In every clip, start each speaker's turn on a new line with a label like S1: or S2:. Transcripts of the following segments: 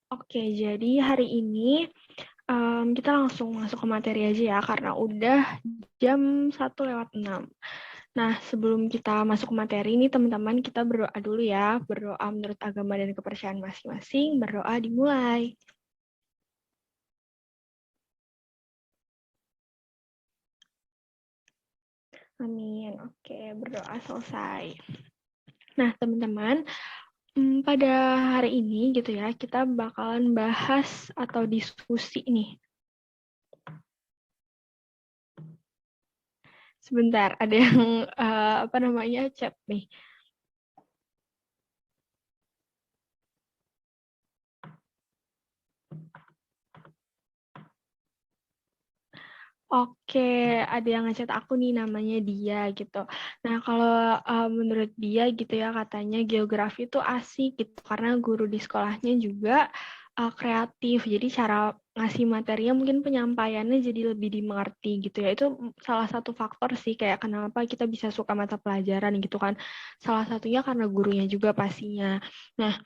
S1: Oke, jadi hari ini kita langsung masuk ke materi aja ya, karena udah jam 1:06. Nah, sebelum kita masuk ke materi ini, teman-teman, kita berdoa dulu ya. Berdoa menurut agama dan kepercayaan masing-masing. Berdoa dimulai. Amin. Oke, berdoa selesai. Nah, teman-teman, pada hari ini gitu ya, kita bakalan bahas atau diskusi nih. Sebentar, ada yang chat nih. Oke, ada yang ngechat aku nih namanya dia gitu. Nah, kalau menurut dia gitu ya, katanya geografi itu asik gitu karena guru di sekolahnya juga kreatif. Jadi cara ngasih materinya mungkin penyampaiannya jadi lebih dimengerti gitu ya. Itu salah satu faktor sih kayak kenapa kita bisa suka mata pelajaran gitu kan. Salah satunya karena gurunya juga pastinya. Nah,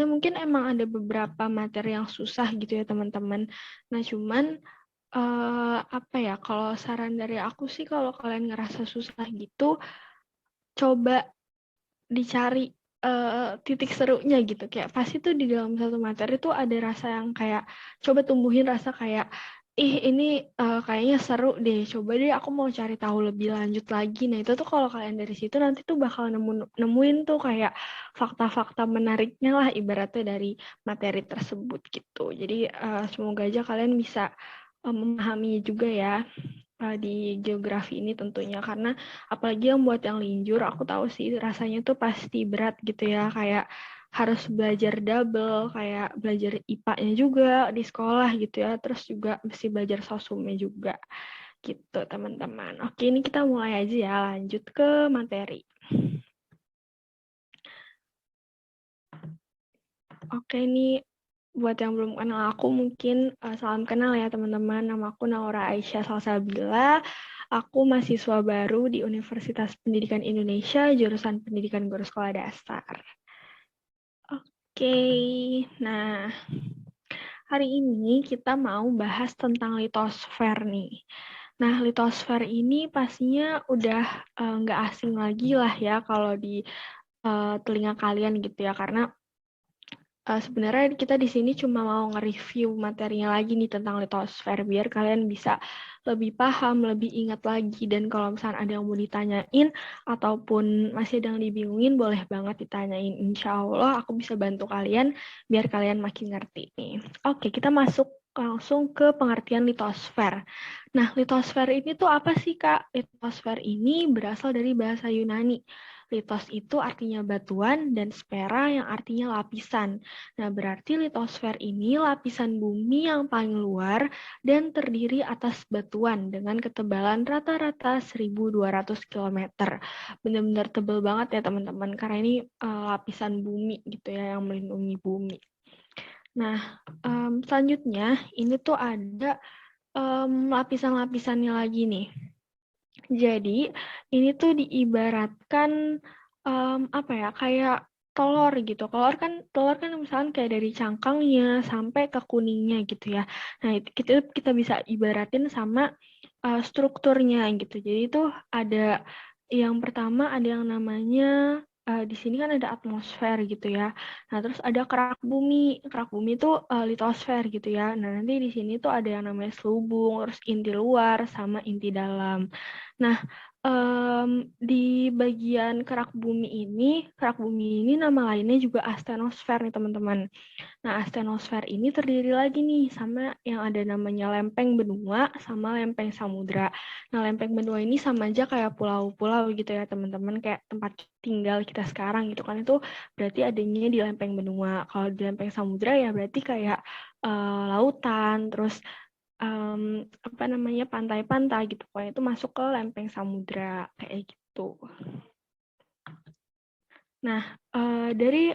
S1: mungkin emang ada beberapa materi yang susah gitu ya teman-teman. Nah, cuman kalau saran dari aku sih kalau kalian ngerasa susah gitu, coba dicari titik serunya gitu. Kayak pasti tuh di dalam satu materi tuh ada rasa yang kayak, coba tumbuhin rasa kayak, ini kayaknya seru deh, coba deh aku mau cari tahu lebih lanjut lagi. Nah itu tuh kalau kalian dari situ nanti tuh bakal nemuin tuh kayak fakta-fakta menariknya lah ibaratnya dari materi tersebut gitu. Jadi semoga aja kalian bisa memahami juga ya di geografi ini tentunya karena apalagi yang buat yang linjur aku tahu sih rasanya tuh pasti berat gitu ya kayak harus belajar double kayak belajar IPA-nya juga di sekolah gitu ya terus juga mesti belajar sosumnya juga gitu teman-teman. Oke ini kita mulai aja ya lanjut ke materi. Oke ini buat yang belum kenal aku mungkin salam kenal ya teman-teman. Nama aku Naura Aisyah Salsabila. Aku mahasiswa baru di Universitas Pendidikan Indonesia, jurusan Pendidikan Guru Sekolah Dasar. Oke, nah hari ini kita mau bahas tentang litosfer nih. Nah, litosfer ini pastinya udah nggak asing lagi lah ya kalau di telinga kalian gitu ya, karena sebenarnya kita di sini cuma mau nge-review materinya lagi nih tentang litosfer biar kalian bisa lebih paham, lebih ingat lagi dan kalau misalnya ada yang mau ditanyain ataupun masih ada yang dibingungin boleh banget ditanyain. Insya Allah aku bisa bantu kalian biar kalian makin ngerti nih. Oke, kita masuk langsung ke pengertian litosfer. Nah, litosfer ini tuh apa sih, Kak? Litosfer ini berasal dari bahasa Yunani. Litos itu artinya batuan dan sfera yang artinya lapisan. Nah, berarti litosfer ini lapisan bumi yang paling luar dan terdiri atas batuan dengan ketebalan rata-rata 1.200 km. Benar-benar tebal banget ya teman-teman, karena ini lapisan bumi gitu ya, yang melindungi bumi. Nah, selanjutnya ini tuh ada lapisan-lapisannya lagi nih. Jadi, ini tuh diibaratkan kayak telur kan misalkan kayak dari cangkangnya sampai ke kuningnya gitu ya. Nah, itu kita bisa ibaratin sama strukturnya gitu. Jadi itu ada yang pertama ada yang namanya di sini kan ada atmosfer gitu ya. Nah, terus ada kerak bumi. Kerak bumi itu litosfer gitu ya. Nah, nanti di sini tuh ada yang namanya selubung, terus inti luar sama inti dalam. Nah, di bagian kerak bumi ini nama lainnya juga astenosfer nih teman-teman. Nah, astenosfer ini terdiri lagi nih sama yang ada namanya lempeng benua sama lempeng samudra. Nah, lempeng benua ini sama aja kayak pulau-pulau gitu ya teman-teman, kayak tempat tinggal kita sekarang gitu kan itu berarti adanya di lempeng benua. Kalau di lempeng samudra ya berarti kayak lautan, terus pantai-pantai gitu. Pokoknya itu masuk ke lempeng samudra kayak gitu. Nah, dari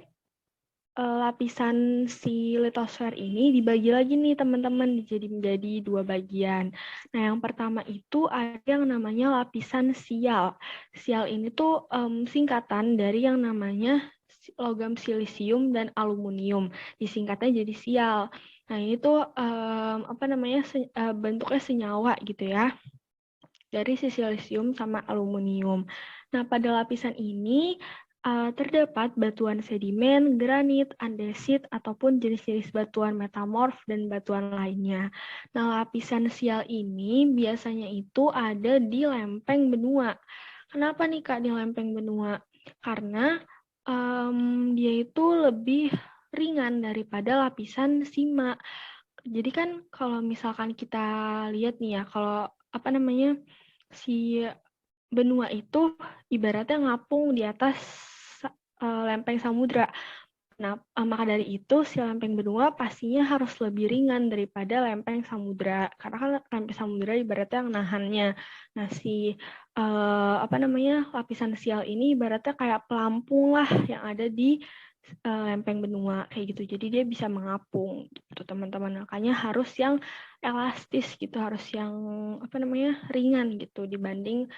S1: lapisan si litosfer ini dibagi lagi nih teman-teman menjadi dua bagian. Nah, yang pertama itu ada yang namanya lapisan sial. Sial ini tuh singkatan dari yang namanya logam silisium dan aluminium. Disingkatnya jadi sial. Nah, ini tuh bentuknya senyawa gitu ya, dari silisium sama aluminium. Nah, pada lapisan ini terdapat batuan sedimen, granit, andesit, ataupun jenis-jenis batuan metamorf dan batuan lainnya. Nah, lapisan sial ini biasanya itu ada di lempeng benua. Kenapa nih Kak di lempeng benua? Karena dia itu lebih ringan daripada lapisan sima. Jadi kan kalau misalkan kita lihat nih ya, kalau si benua itu ibaratnya ngapung di atas lempeng samudra. Nah, maka dari itu si lempeng benua pastinya harus lebih ringan daripada lempeng samudra, karena kan lempeng samudra ibaratnya yang nahannya. Nah, si lapisan sial ini ibaratnya kayak pelampung lah yang ada di lempeng benua kayak gitu. Jadi dia bisa mengapung gitu, teman-teman. Makanya harus yang elastis gitu, harus yang ringan gitu dibanding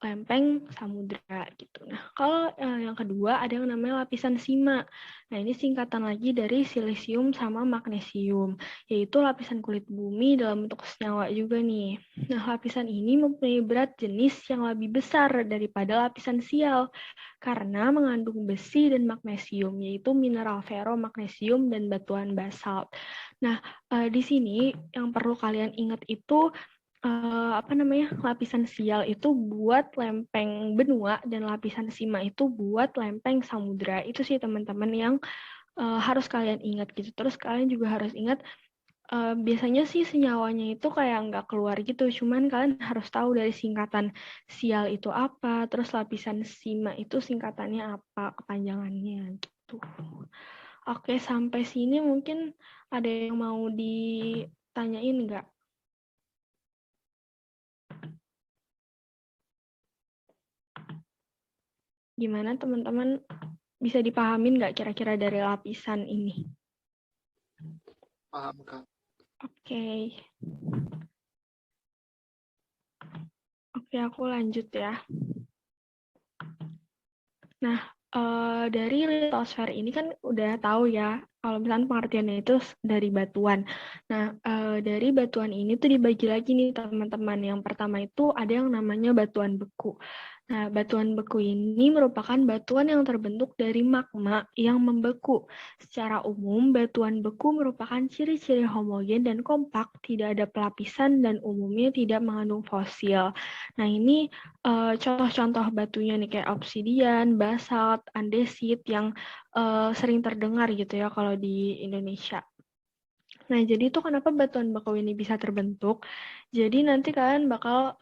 S1: lempeng samudra gitu. Nah, kalau yang kedua ada yang namanya lapisan sima. Nah, ini singkatan lagi dari silisium sama magnesium, yaitu lapisan kulit bumi dalam bentuk senyawa juga nih. Nah, lapisan ini mempunyai berat jenis yang lebih besar daripada lapisan sial karena mengandung besi dan magnesium, yaitu mineral ferromagnesium dan batuan basalt. Nah, di sini yang perlu kalian ingat itu lapisan sial itu buat lempeng benua dan lapisan sima itu buat lempeng samudra. Itu sih teman-teman yang harus kalian ingat gitu. Terus kalian juga harus ingat biasanya sih senyawanya itu kayak nggak keluar gitu. Cuman kalian harus tahu dari singkatan sial itu apa, terus lapisan sima itu singkatannya apa, kepanjangannya gitu. Oke, sampai sini mungkin ada yang mau ditanyain nggak? Gimana teman-teman, bisa dipahamin nggak kira-kira dari lapisan ini?
S2: Paham, Kak.
S1: Oke. Oke, aku lanjut ya. Nah, dari litosfer ini kan udah tahu ya, kalau misalnya pengertiannya itu dari batuan. Nah, dari batuan ini tuh dibagi lagi nih teman-teman. Yang pertama itu ada yang namanya batuan beku. Nah, batuan beku ini merupakan batuan yang terbentuk dari magma yang membeku. Secara umum, batuan beku merupakan ciri-ciri homogen dan kompak, tidak ada pelapisan dan umumnya tidak mengandung fosil. Nah, ini contoh-contoh batunya nih kayak obsidian, basalt, andesit yang sering terdengar gitu ya kalau di Indonesia. Nah, jadi itu kenapa batuan beku ini bisa terbentuk. Jadi nanti kalian bakal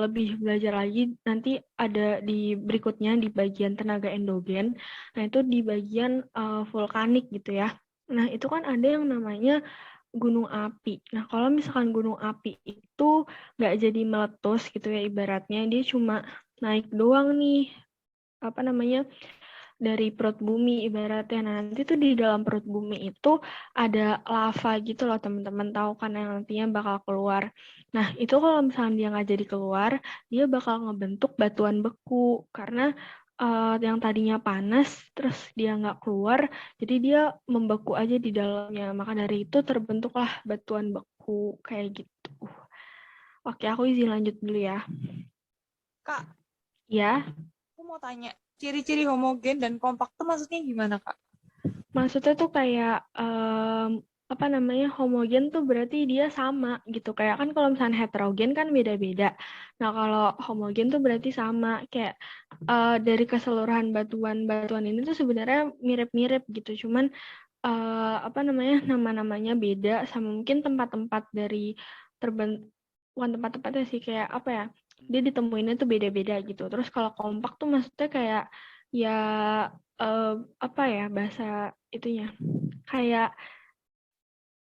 S1: lebih belajar lagi, nanti ada di berikutnya di bagian tenaga endogen. Nah, itu di bagian vulkanik gitu ya. Nah, itu kan ada yang namanya gunung api. Nah, kalau misalkan gunung api itu nggak jadi meletus gitu ya ibaratnya, dia cuma naik doang nih, dari perut bumi ibaratnya. Nanti tuh di dalam perut bumi itu ada lava gitu loh teman-teman, tahu kan yang nantinya bakal keluar. Nah, itu kalau misalnya dia nggak jadi keluar, dia bakal ngebentuk batuan beku karena yang tadinya panas terus dia nggak keluar, jadi dia membeku aja di dalamnya. Maka dari itu terbentuklah batuan beku kayak gitu. Oke, aku izin lanjut dulu ya.
S3: Kak,
S1: Ya,
S3: aku mau tanya, ciri-ciri homogen dan kompak tuh maksudnya gimana, Kak?
S1: maksudnya tuh kayak homogen tuh berarti dia sama gitu. Kayak kan kalau misalnya heterogen kan beda-beda. Nah, kalau homogen tuh berarti sama. Kayak dari keseluruhan batuan-batuan ini tuh sebenarnya mirip-mirip gitu. Cuman nama-namanya beda, sama mungkin tempat-tempat dari bukan tempat-tempatnya sih, kayak apa ya, dia ditemuinnya tuh beda-beda gitu. Terus kalau kompak tuh maksudnya kayak ya bahasa itunya kayak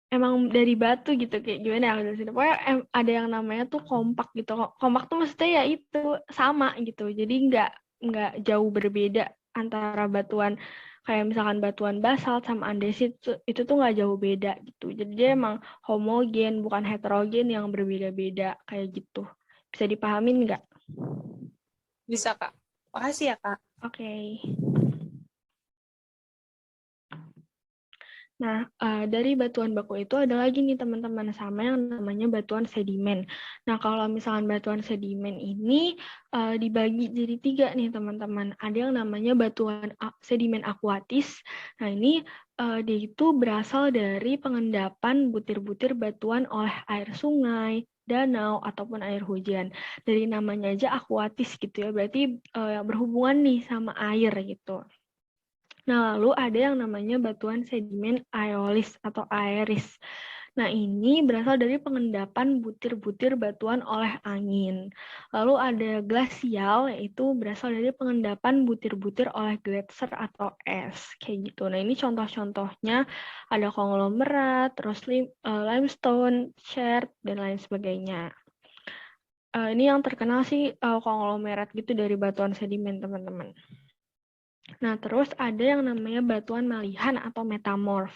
S1: emang dari batu gitu, kayak gimana ya aku jelasin. Pokoknya ada yang namanya tuh kompak gitu. Kompak tuh maksudnya ya itu sama gitu. Jadi nggak jauh berbeda antara batuan kayak misalkan batuan basalt sama andesit itu tuh nggak jauh beda gitu. Jadi dia emang homogen bukan heterogen yang berbeda-beda kayak gitu. Bisa dipahamin nggak?
S3: Bisa, Kak. Makasih ya, Kak.
S1: Oke. Nah, dari batuan beku itu ada lagi nih teman-teman, sama yang namanya batuan sedimen. Nah, kalau misalkan batuan sedimen ini dibagi jadi 3 nih teman-teman. Ada yang namanya batuan sedimen akuatis. Nah, ini dia itu berasal dari pengendapan butir-butir batuan oleh air sungai, danau, ataupun air hujan. Dari namanya aja akuatis gitu ya, berarti berhubungan nih sama air gitu. Nah, lalu ada yang namanya batuan sedimen aeolis atau aeris. Nah, ini berasal dari pengendapan butir-butir batuan oleh angin. Lalu ada glasial, yaitu berasal dari pengendapan butir-butir oleh gletser atau es. Kayak gitu. Nah, ini contoh-contohnya ada konglomerat, terus limestone, chert, dan lain sebagainya. Ini yang terkenal sih konglomerat gitu dari batuan sedimen, teman-teman. Nah, terus ada yang namanya batuan malihan atau metamorf.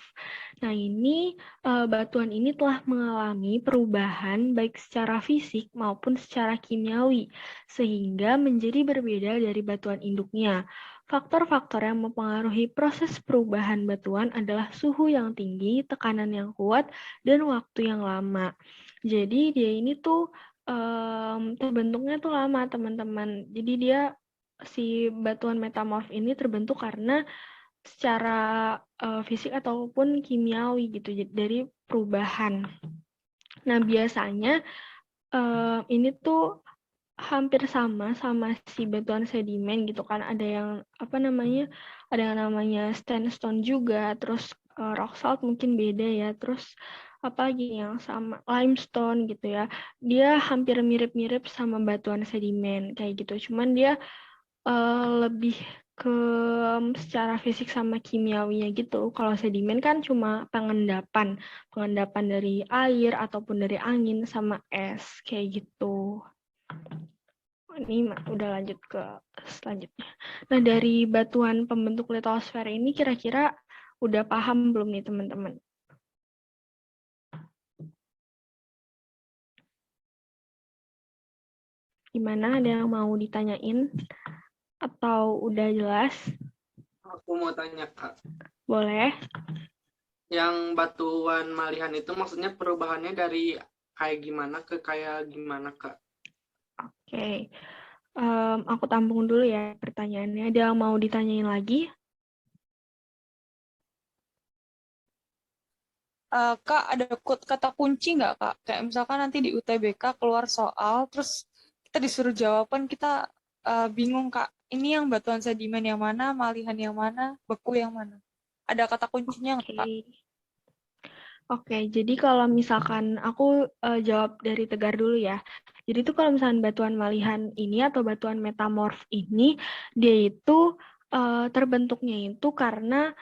S1: Nah, ini batuan ini telah mengalami perubahan baik secara fisik maupun secara kimiawi, sehingga menjadi berbeda dari batuan induknya. Faktor-faktor yang mempengaruhi proses perubahan batuan adalah suhu yang tinggi, tekanan yang kuat, dan waktu yang lama. Jadi, dia ini tuh terbentuknya tuh lama, teman-teman. Jadi, si batuan metamorf ini terbentuk karena secara fisik ataupun kimiawi gitu dari perubahan. Nah, biasanya ini tuh hampir sama si batuan sedimen gitu kan. Ada yang ada yang namanya sandstone juga, terus rock salt mungkin beda ya. Terus apa lagi yang sama limestone gitu ya. Dia hampir mirip-mirip sama batuan sedimen kayak gitu. Cuman dia lebih ke secara fisik sama kimiawinya gitu. Kalau sedimen kan cuma pengendapan dari air ataupun dari angin sama es kayak gitu. Ini udah lanjut ke selanjutnya. Nah, dari batuan pembentuk litosfer ini kira-kira udah paham belum nih teman-teman? Gimana, ada yang mau ditanyain? Atau udah jelas?
S2: Aku mau tanya, Kak.
S1: Boleh.
S2: Yang batuan malihan itu maksudnya perubahannya dari kayak gimana ke kayak gimana, Kak?
S1: Oke. Aku tampung dulu ya pertanyaannya. Ada yang mau ditanyain lagi?
S3: Kak, ada kata kunci nggak, Kak? Kayak misalkan nanti di UTBK keluar soal, terus kita disuruh jawaban, kita bingung, Kak. Ini yang batuan sedimen yang mana, malihan yang mana, beku yang mana? Ada kata kuncinya nggak, Kak?
S1: Oke, jadi kalau misalkan aku jawab dari Tegar dulu ya. Jadi itu kalau misalkan batuan malihan ini atau batuan metamorf ini, dia itu terbentuknya itu karena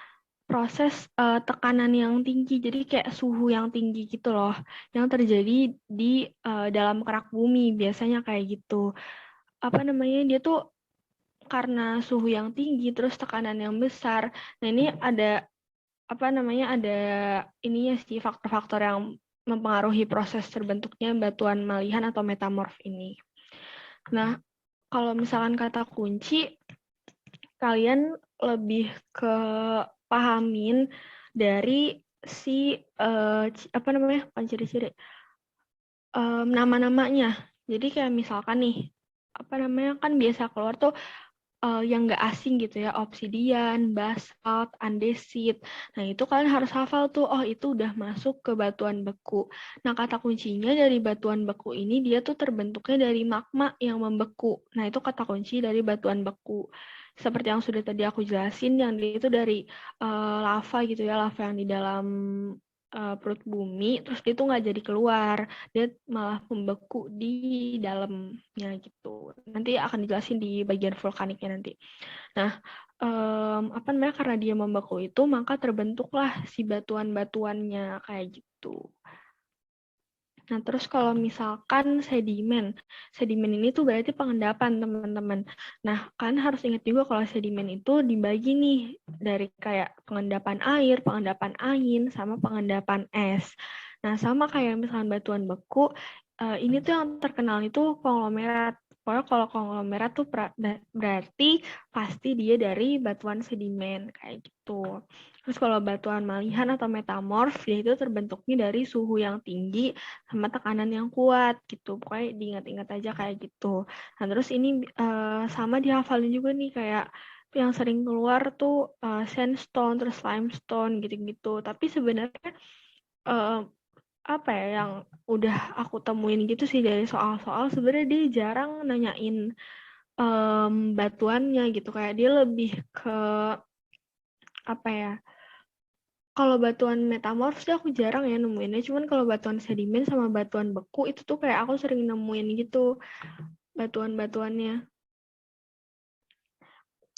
S1: proses tekanan yang tinggi. Jadi kayak suhu yang tinggi gitu loh, yang terjadi di dalam kerak bumi, biasanya kayak gitu. Dia tuh karena suhu yang tinggi, terus tekanan yang besar. Nah, ini ada ada ininya sih faktor-faktor yang mempengaruhi proses terbentuknya batuan malihan atau metamorf ini. Nah, kalau misalkan kata kunci, kalian lebih ke pahamin dari si bukan ciri-ciri, nama-namanya. Jadi kayak misalkan nih, kan biasa keluar tuh yang nggak asing gitu ya, obsidian, basalt, andesit. Nah, itu kalian harus hafal tuh, oh itu udah masuk ke batuan beku. Nah, kata kuncinya dari batuan beku ini, dia tuh terbentuknya dari magma yang membeku. Nah, itu kata kunci dari batuan beku. Seperti yang sudah tadi aku jelasin, yang dia itu dari lava gitu ya, lava yang di dalam perut bumi, terus dia tuh nggak jadi keluar, dia malah membeku di dalamnya gitu. Nanti akan dijelasin di bagian vulkaniknya nanti. Nah, karena dia membeku itu, maka terbentuklah si batuan-batuannya kayak gitu. Nah, terus kalau misalkan sedimen ini tuh berarti pengendapan, teman-teman. Nah, kan harus ingat juga kalau sedimen itu dibagi nih dari kayak pengendapan air, pengendapan angin, sama pengendapan es. Nah, sama kayak misalkan batuan beku, ini tuh yang terkenal itu konglomerat. Pokoknya kalau konglomerat tuh berarti pasti dia dari batuan sedimen kayak gitu. Terus kalau batuan malihan atau metamorf, dia itu terbentuknya dari suhu yang tinggi sama tekanan yang kuat gitu. Pokoknya diingat-ingat aja kayak gitu. Nah terus ini sama dihafalin juga nih kayak yang sering keluar tuh sandstone, terus limestone gitu-gitu. Tapi sebenarnya apa ya yang udah aku temuin gitu sih dari soal-soal, sebenarnya dia jarang nanyain batuannya gitu, kayak dia lebih ke apa ya, kalau batuan metamorf sih aku jarang ya nemuinnya, cuman kalau batuan sedimen sama batuan beku itu tuh kayak aku sering nemuin gitu batuan-batuannya.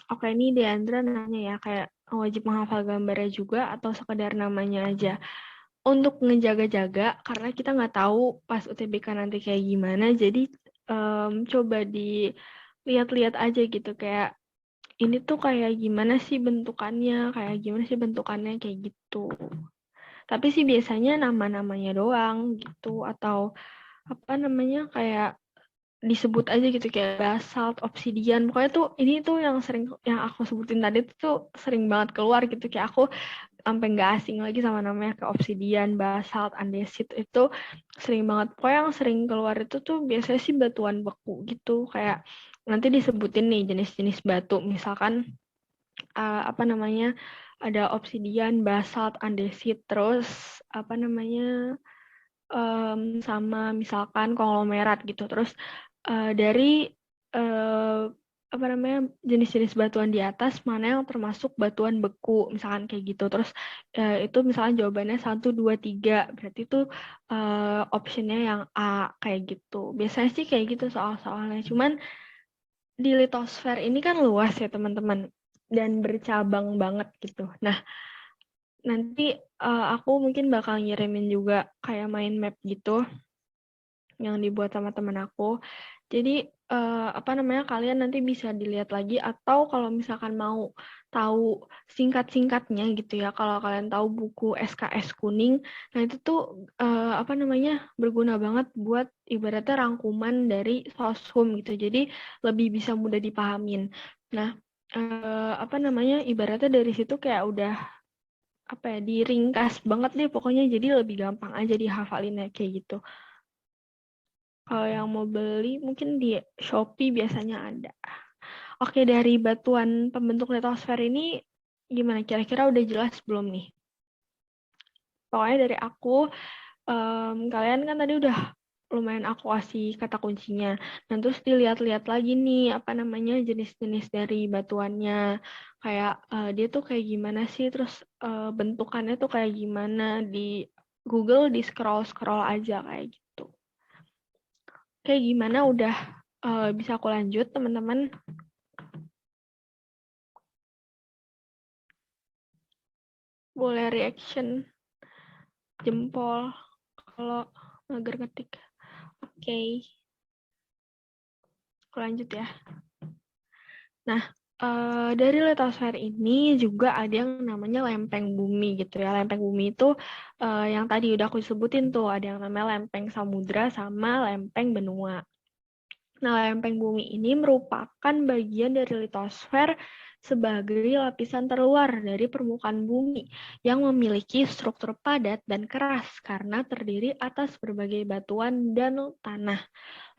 S1: Oke, ini Deandra nanya ya, kayak wajib menghafal gambarnya juga atau sekedar namanya aja? Untuk ngejaga-jaga, karena kita nggak tahu pas UTBK nanti kayak gimana, jadi coba dilihat-lihat aja gitu, kayak ini tuh kayak gimana sih bentukannya, kayak gitu. Tapi sih biasanya nama-namanya doang gitu, atau apa namanya, kayak disebut aja gitu kayak basalt, obsidian. Pokoknya tuh ini tuh yang aku sebutin tadi tuh sering banget keluar gitu, kayak aku sampai nggak asing lagi sama namanya kayak obsidian, basalt, andesit itu sering banget. Pokoknya yang sering keluar itu tuh biasanya sih batuan beku gitu, kayak nanti disebutin nih jenis-jenis batu, misalkan apa namanya, ada obsidian, basalt, andesit, terus apa namanya sama misalkan konglomerat gitu. Terus dari apa namanya, jenis-jenis batuan di atas mana yang termasuk batuan beku misalkan kayak gitu. Terus itu misalkan jawabannya 1, 2, 3, berarti itu optionnya yang A kayak gitu. Biasanya sih kayak gitu soal-soalnya. Cuman di litosfer ini kan luas ya teman-teman, dan bercabang banget gitu. Nah nanti aku mungkin bakal ngirimin juga kayak mind map gitu yang dibuat sama teman aku. Jadi apa namanya, kalian nanti bisa dilihat lagi, atau kalau misalkan mau tahu singkat-singkatnya gitu ya, kalau kalian tahu buku SKS kuning, nah itu tuh apa namanya, berguna banget buat ibaratnya rangkuman dari soshum gitu. Jadi lebih bisa mudah dipahamin. Nah apa namanya, ibaratnya dari situ kayak udah apa ya, diringkas banget deh pokoknya, jadi lebih gampang aja dihafalinnya kayak gitu. Kalau yang mau beli mungkin di Shopee biasanya ada. Oke, dari batuan pembentuk litosfer ini gimana? Kira-kira udah jelas belum nih? Pokoknya dari aku, kalian kan tadi udah lumayan aku kasih kata kuncinya. Nah, terus dilihat-lihat lagi nih, apa namanya, jenis-jenis dari batuannya. Kayak dia tuh kayak gimana sih, terus bentukannya tuh kayak gimana. Di Google, di scroll-scroll aja kayak gitu. Kayak gimana, udah bisa aku lanjut, teman-teman? Boleh reaction jempol kalau mager ngetik. Oke, aku lanjut ya. Nah, dari litosfer ini juga ada yang namanya lempeng bumi gitu ya. Lempeng bumi itu yang tadi udah aku sebutin tuh, ada yang namanya lempeng samudra sama lempeng benua. Nah, lempeng bumi ini merupakan bagian dari litosfer sebagai lapisan terluar dari permukaan bumi yang memiliki struktur padat dan keras karena terdiri atas berbagai batuan dan tanah.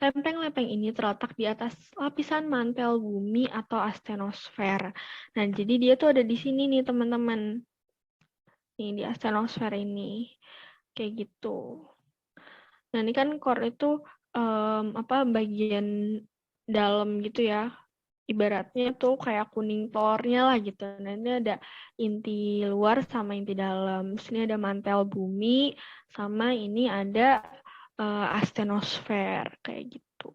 S1: Lempeng-lempeng ini terletak di atas lapisan mantel bumi atau astenosfer. Nah, jadi dia tuh ada di sini nih, teman-teman. Nih, di astenosfer ini. Kayak gitu. Nah, ini kan core itu apa, bagian dalam gitu ya. Ibaratnya tuh kayak kuning telurnya lah gitu. Nah, ini ada inti luar sama inti dalam. Terus ini ada mantel bumi, sama ini ada astenosfer kayak gitu.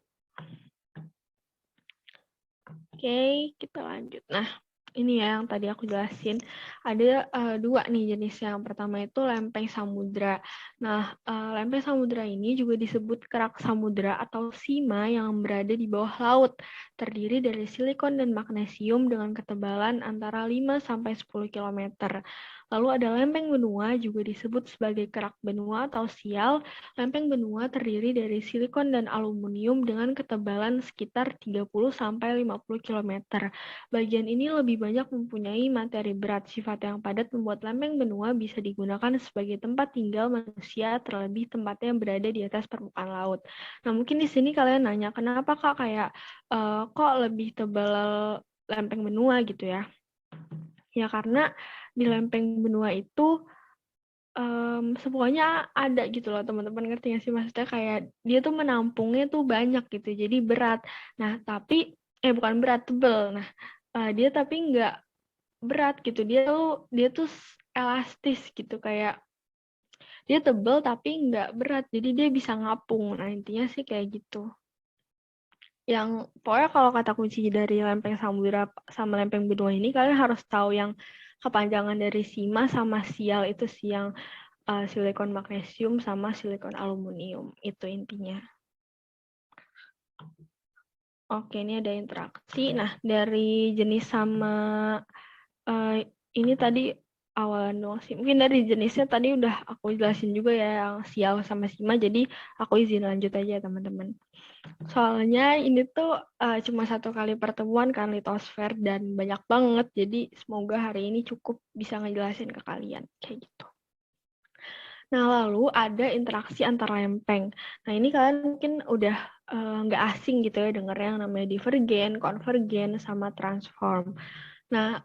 S1: Oke, kita lanjut. Nah, ini ya yang tadi aku jelasin. Ada dua nih jenis. Yang pertama itu lempeng samudra. Nah, lempeng samudra ini juga disebut kerak samudra atau sima yang berada di bawah laut. Terdiri dari silikon dan magnesium dengan ketebalan antara 5-10 km. Lalu ada lempeng benua, juga disebut sebagai kerak benua atau sial. Lempeng benua terdiri dari silikon dan aluminium dengan ketebalan sekitar 30-50 km. Bagian ini lebih banyak mempunyai materi berat. Sifat yang padat membuat lempeng benua bisa digunakan sebagai tempat tinggal manusia, terlebih tempatnya yang berada di atas permukaan laut. Nah, mungkin di sini kalian nanya, kenapa Kak kayak kok lebih tebal lempeng benua gitu ya? Ya karena di lempeng benua itu semuanya ada gitu loh, teman-teman, ngerti nggak sih? Maksudnya kayak dia tuh menampungnya tuh banyak gitu, jadi berat. Nah, tapi bukan berat, tebel. Nah, dia tapi nggak berat gitu. Dia tuh elastis gitu, kayak dia tebel tapi nggak berat, jadi dia bisa ngapung. Nah, intinya sih kayak gitu. Yang pokoknya kalau kata kunci dari lempeng samudra sama lempeng benua ini, kalian harus tahu yang kepanjangan dari sima sama sial itu sih, yang silikon magnesium sama silikon aluminium, itu intinya. Oke, ini ada interaksi. Nah, dari jenis sama ini tadi awalan doang sih. Mungkin dari jenisnya tadi udah aku jelasin juga ya, yang sial sama sima, jadi aku izin lanjut aja teman-teman. Soalnya ini tuh cuma 1 kali pertemuan kan, litosfer, dan banyak banget, jadi semoga hari ini cukup bisa ngejelasin ke kalian kayak gitu. Nah, lalu ada interaksi antar lempeng. Nah, ini kalian mungkin udah nggak asing gitu ya denger yang namanya divergen, konvergen, sama transform. Nah,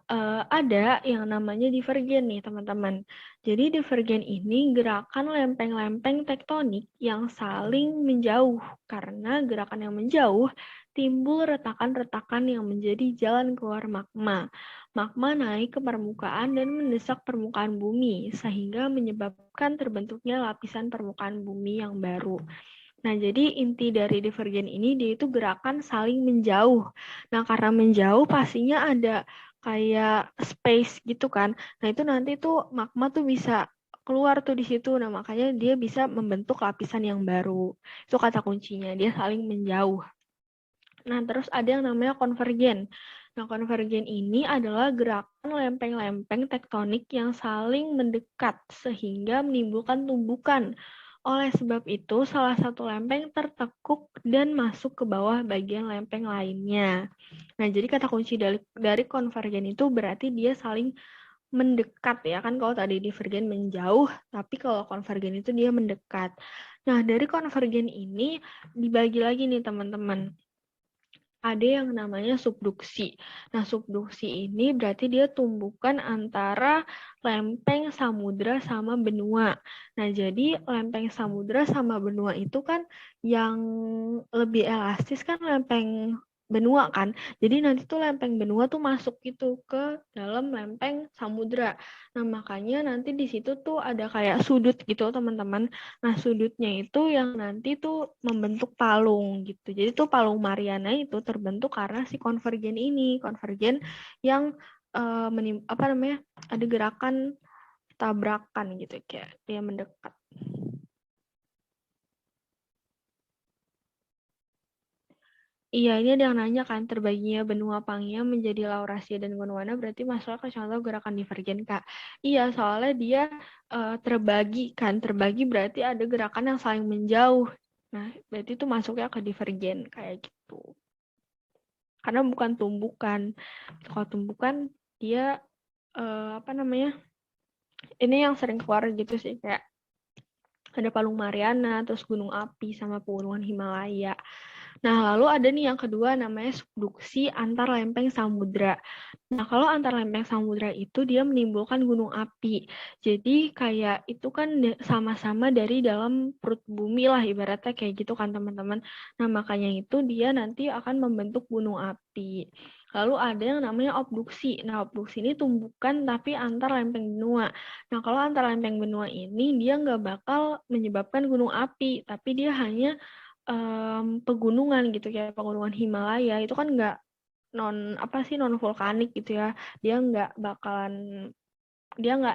S1: ada yang namanya divergen nih, teman-teman. Jadi divergen ini gerakan lempeng-lempeng tektonik yang saling menjauh. Karena gerakan yang menjauh, timbul retakan-retakan yang menjadi jalan keluar magma. Magma naik ke permukaan dan mendesak permukaan bumi, sehingga menyebabkan terbentuknya lapisan permukaan bumi yang baru. Nah, jadi inti dari divergen ini, dia itu gerakan saling menjauh. Nah, karena menjauh pastinya ada kayak space gitu kan. Nah, itu nanti tuh magma tuh bisa keluar tuh di situ. Nah, makanya dia bisa membentuk lapisan yang baru. Itu kata kuncinya, dia saling menjauh. Nah, terus ada yang namanya konvergen. Nah, konvergen ini adalah gerakan lempeng-lempeng tektonik yang saling mendekat sehingga menimbulkan tumbukan. Oleh sebab itu, salah satu lempeng tertekuk dan masuk ke bawah bagian lempeng lainnya. Nah, jadi kata kunci dari konvergen itu berarti dia saling mendekat ya kan. Kalau tadi divergen menjauh, tapi kalau konvergen itu dia mendekat. Nah, dari konvergen ini dibagi lagi nih teman-teman. Ada yang namanya subduksi. Nah, subduksi ini berarti dia tumbukan antara lempeng samudra sama benua. Nah, jadi lempeng samudra sama benua itu kan yang lebih elastis kan lempeng benua kan. Jadi nanti tuh lempeng benua tuh masuk gitu ke dalam lempeng samudra. Nah, makanya nanti di situ tuh ada kayak sudut gitu, teman-teman. Nah, sudutnya itu yang nanti tuh membentuk palung gitu. Jadi tuh palung Mariana itu terbentuk karena si konvergen ini. Konvergen yang ada gerakan tabrakan gitu, kayak dia mendekat. Iya, ini ada yang nanya kan, terbaginya benua Pangaea menjadi Laurasia dan Gondwana berarti masuk ke contoh gerakan divergen, Kak. Iya, soalnya dia terbagi kan, terbagi berarti ada gerakan yang saling menjauh. Nah, berarti itu masuknya ke divergen, kayak gitu. Karena bukan tumbukan. Kalau tumbukan, dia, ini yang sering keluar gitu sih, kayak ada palung Mariana, terus gunung api, sama pegunungan Himalaya. Nah, lalu ada nih yang kedua namanya subduksi antar lempeng samudra. Nah, kalau antar lempeng samudra itu dia menimbulkan gunung api. Jadi kayak itu kan sama-sama dari dalam perut bumi lah, ibaratnya kayak gitu kan teman-teman. Nah, makanya itu dia nanti akan membentuk gunung api. Lalu ada yang namanya obduksi. Nah, obduksi ini tumbukan tapi antar lempeng benua. Nah, kalau antar lempeng benua ini dia nggak bakal menyebabkan gunung api, tapi dia hanya pegunungan gitu, kayak pegunungan Himalaya itu kan nggak non vulkanik gitu ya, dia nggak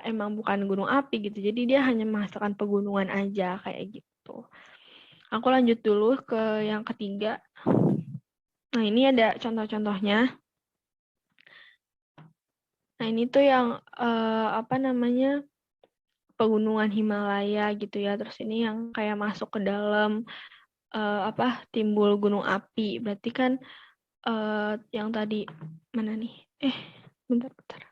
S1: emang bukan gunung api gitu, jadi dia hanya menghasilkan pegunungan aja kayak gitu. Aku lanjut dulu ke yang ketiga. Nah, ini ada contoh-contohnya. Nah, ini tuh yang apa namanya? Pegunungan Himalaya gitu ya. Terus ini yang kayak masuk ke dalam apa? Timbul gunung api. Berarti kan yang tadi mana nih? Bentar.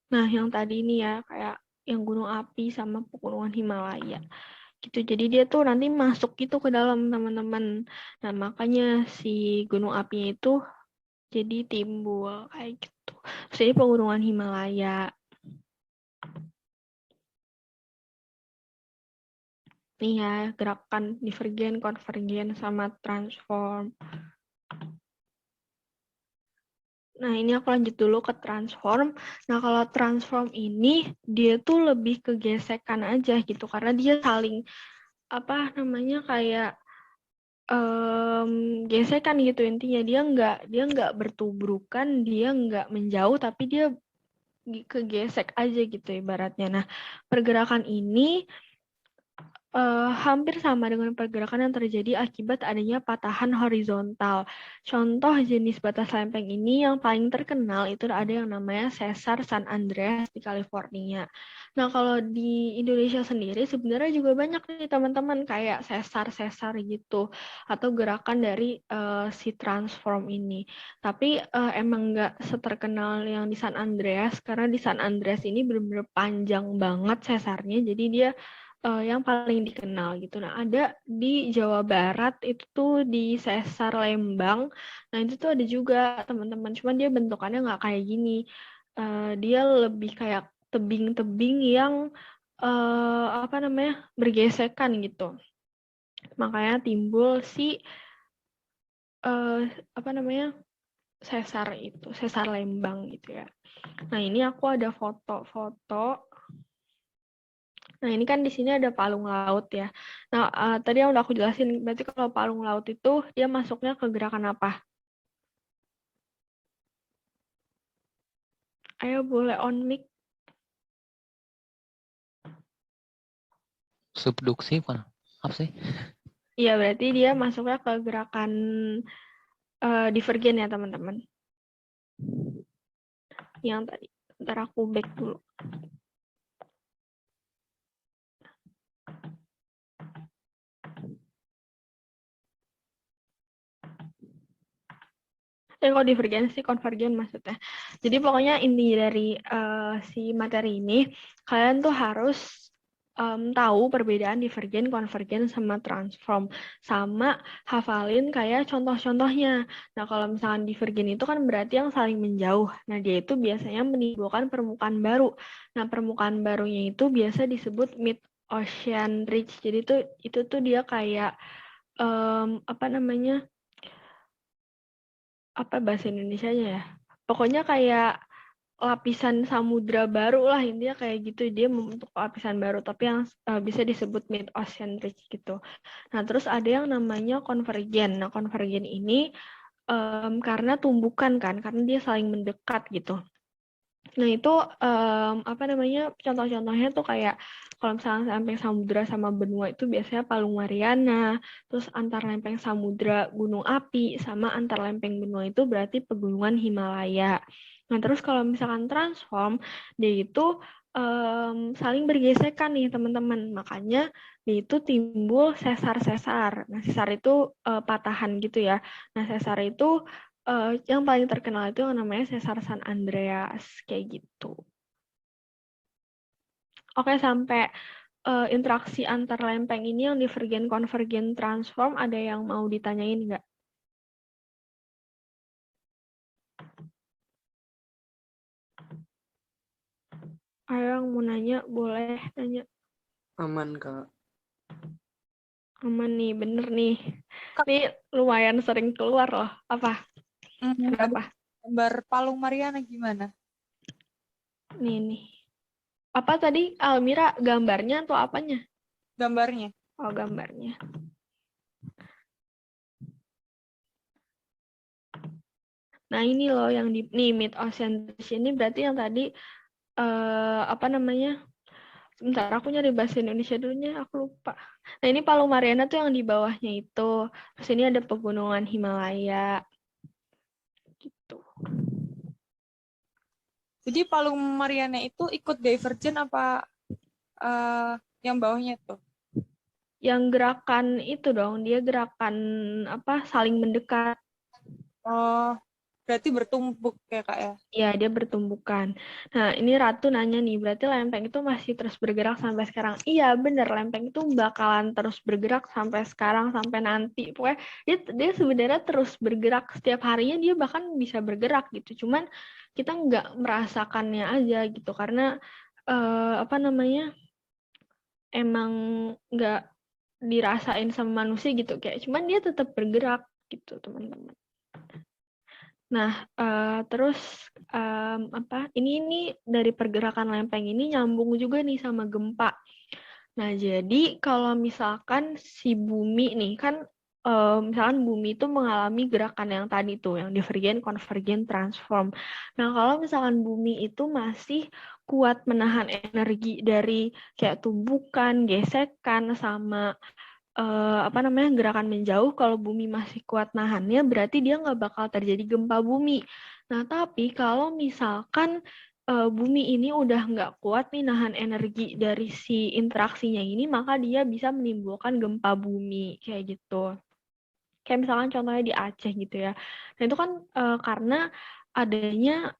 S1: Nah, yang tadi ini ya kayak yang gunung api sama pegunungan Himalaya gitu. Jadi dia tuh nanti masuk gitu ke dalam teman-teman. Nah, makanya si gunung apinya itu jadi timbul kayak gitu. Terus ini pegunungan Himalaya. Nih ya, gerakan divergen, konvergen, sama transform. Nah, ini aku lanjut dulu ke transform. Nah, kalau transform ini, dia tuh lebih ke gesekan aja gitu. Karena dia saling, apa namanya, kayak gesekan gitu intinya. Dia nggak bertubrukan, dia nggak menjauh, tapi dia kegesek aja gitu ibaratnya. Nah, pergerakan ini hampir sama dengan pergerakan yang terjadi akibat adanya patahan horizontal. Contoh jenis batas lempeng ini yang paling terkenal itu ada yang namanya Sesar San Andreas di California. Nah, kalau di Indonesia sendiri sebenarnya juga banyak nih teman-teman kayak sesar-sesar gitu atau gerakan dari si transform ini. Tapi emang nggak seterkenal yang di San Andreas karena di San Andreas ini benar-benar panjang banget sesarnya. Jadi dia yang paling dikenal gitu. Nah, ada di Jawa Barat itu tuh di Sesar Lembang. Nah, itu tuh ada juga teman-teman. Cuman dia bentukannya nggak kayak gini. Dia lebih kayak tebing-tebing yang apa namanya bergesekan gitu. Makanya timbul si apa namanya sesar itu, sesar Lembang gitu ya. Nah, ini aku ada foto-foto. Nah, ini kan di sini ada palung laut ya. Nah, tadi yang udah aku jelasin, berarti kalau palung laut itu dia masuknya ke gerakan apa? Ayo boleh on mic.
S4: Subduksi bukan? Apa sih?
S1: Iya, berarti dia masuknya ke gerakan divergen ya, teman-teman. Yang tadi. Ntar aku back dulu. Kalau divergensi, konvergen maksudnya. Jadi pokoknya inti dari si materi ini, kalian tuh harus tahu perbedaan divergen, konvergen, sama transform. Sama hafalin kayak contoh-contohnya. Nah, kalau misalkan divergen itu kan berarti yang saling menjauh. Nah, dia itu biasanya menimbulkan permukaan baru. Nah, permukaan barunya itu biasa disebut mid-ocean ridge. Jadi itu tuh dia kayak apa namanya? Apa bahasa Indonesianya ya? Pokoknya kayak lapisan samudra baru lah, intinya kayak gitu. Dia membentuk lapisan baru tapi yang bisa disebut mid ocean ridge gitu. Nah, terus ada yang namanya konvergen. Nah, konvergen ini karena tumbukan kan, karena dia saling mendekat gitu. Nah, itu apa namanya? Contoh-contohnya tuh kayak kalau misalnya lempeng samudra sama benua itu biasanya Palung Mariana, terus antar lempeng samudra gunung api, sama antar lempeng benua itu berarti pegunungan Himalaya. Nah, terus kalau misalkan transform, dia itu saling bergesekan nih teman-teman. Makanya dia itu timbul sesar-sesar. Nah, sesar itu patahan gitu ya. Nah, sesar itu yang paling terkenal itu yang namanya Sesar San Andreas, kayak gitu. Oke, sampai interaksi antar lempeng ini yang divergen, konvergen, transform, ada yang mau ditanyain nggak? Ayo yang mau nanya, boleh nanya.
S2: Aman, Kak.
S1: Aman nih, bener nih. Ini lumayan sering keluar loh. Apa? Kenapa?
S3: Gambar Palung Mariana gimana?
S1: Nih. Apa tadi, Almira, gambarnya atau apanya?
S3: Gambarnya.
S1: Oh, gambarnya. Nah, ini loh yang di nih mid ocean ridge ini berarti yang tadi apa namanya? Sebentar, aku nyari bahasa Indonesia dulunya, aku lupa. Nah, ini Palu Mariana tuh yang di bawahnya itu. Terus ini ada pegunungan Himalaya. Gitu.
S3: Jadi Palung Mariana itu ikut Divergent apa yang bawahnya tuh?
S1: Yang gerakan itu dong, dia gerakan apa saling mendekat.
S3: Oh, berarti bertumpuk ya Kak ya?
S1: Ya, dia bertumbukan. Nah, ini Ratu nanya nih, berarti lempeng itu masih terus bergerak sampai sekarang? Iya, bener. Lempeng itu bakalan terus bergerak sampai sekarang, sampai nanti. Pokoknya dia sebenarnya terus bergerak. Setiap harinya dia bahkan bisa bergerak gitu. Cuman kita nggak merasakannya aja gitu. Karena, apa namanya, emang nggak dirasain sama manusia gitu. Kayak, cuman dia tetap bergerak gitu, teman-teman. Nah, terus apa? Ini dari pergerakan lempeng ini nyambung juga nih sama gempa. Nah, jadi kalau misalkan si bumi nih kan, misalkan bumi itu mengalami gerakan yang tadi tuh, yang divergen, konvergen, transform. Nah, kalau misalkan bumi itu masih kuat menahan energi dari kayak tumbukan, gesekan, sama apa namanya gerakan menjauh, kalau bumi masih kuat nahannya berarti dia nggak bakal terjadi gempa bumi. Nah, tapi kalau misalkan bumi ini udah nggak kuat nih nahan energi dari si interaksinya ini, maka dia bisa menimbulkan gempa bumi kayak gitu. Kayak misalkan contohnya di Aceh gitu ya. Nah, itu kan karena adanya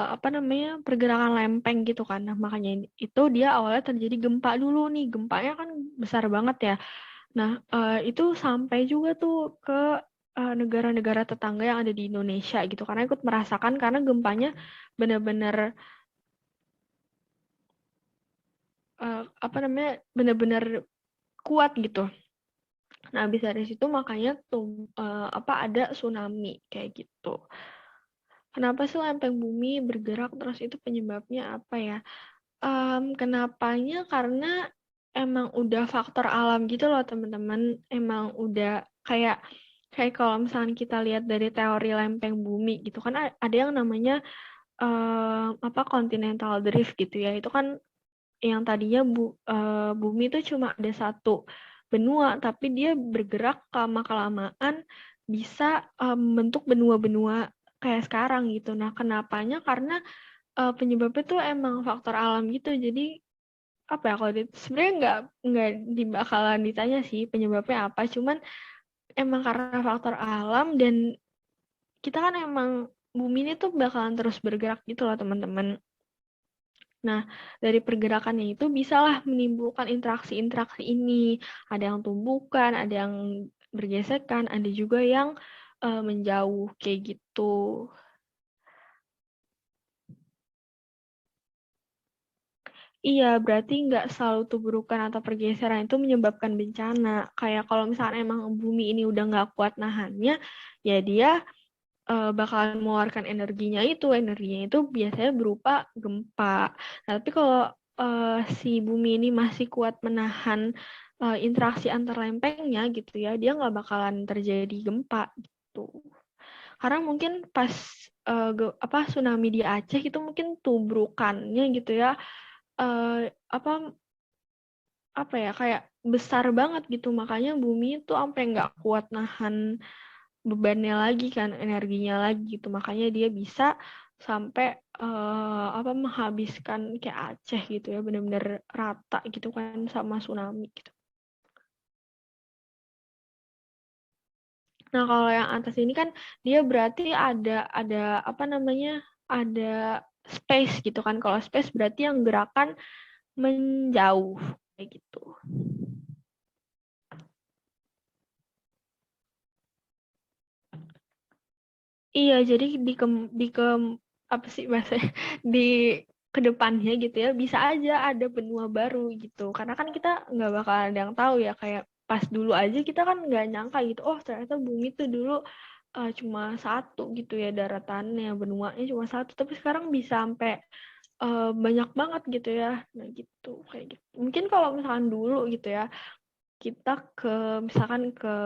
S1: apa namanya pergerakan lempeng gitu kan. Nah, makanya itu dia awalnya terjadi gempa dulu nih. Gempanya kan besar banget ya. Nah, itu sampai juga tuh ke negara-negara tetangga yang ada di Indonesia gitu, karena ikut merasakan karena gempanya benar-benar apa namanya benar-benar kuat gitu. Nah, habis dari situ makanya tuh apa ada tsunami kayak gitu. Kenapa sih lempeng bumi bergerak terus itu penyebabnya apa ya? Kenapanya karena emang udah faktor alam gitu loh teman-teman. Emang udah kayak kalau misalnya kita lihat dari teori lempeng bumi gitu kan ada yang namanya apa continental drift gitu ya. Itu kan yang tadinya bumi itu cuma ada satu benua tapi dia bergerak lama-kelamaan bisa membentuk benua-benua kayak sekarang gitu. Nah, kenapanya? Karena penyebabnya tuh emang faktor alam gitu. Jadi apa ya kalau sebenarnya nggak dibakalan ditanya sih penyebabnya apa. Cuman emang karena faktor alam dan kita kan emang bumi ini tuh bakalan terus bergerak gitu loh teman-teman. Nah, dari pergerakannya itu bisalah menimbulkan interaksi-interaksi ini. Ada yang tumbukan, ada yang bergesekan, ada juga yang menjauh kayak gitu. Iya, berarti nggak selalu tuburukan atau pergeseran itu menyebabkan bencana. Kayak kalau misalnya emang bumi ini udah nggak kuat nahannya, ya dia bakalan mengeluarkan energinya itu biasanya berupa gempa. Nah, tapi kalau si bumi ini masih kuat menahan interaksi antar lempengnya gitu ya, dia nggak bakalan terjadi gempa gitu. Karena mungkin pas apa tsunami di Aceh itu mungkin tubrukannya gitu ya, apa ya kayak besar banget gitu, makanya bumi itu sampai nggak kuat nahan bebannya lagi kan, energinya lagi gitu, makanya dia bisa sampai apa menghabiskan kayak Aceh gitu ya, benar-benar rata gitu kan sama tsunami gitu. Nah, kalau yang atas ini kan dia berarti ada apa namanya, ada space gitu kan. Kalau space berarti yang gerakan menjauh kayak gitu. Iya, jadi apa sih bahasanya, di kedepannya gitu ya, bisa aja ada benua baru gitu. Karena kan kita nggak bakal ada yang tahu ya, kayak pas dulu aja kita kan nggak nyangka gitu, oh ternyata bumi itu dulu cuma satu gitu ya daratannya, benuanya cuma satu, tapi sekarang bisa sampai banyak banget gitu ya. Nah gitu, kayak gitu. Mungkin kalau misalkan dulu gitu ya, kita misalkan ke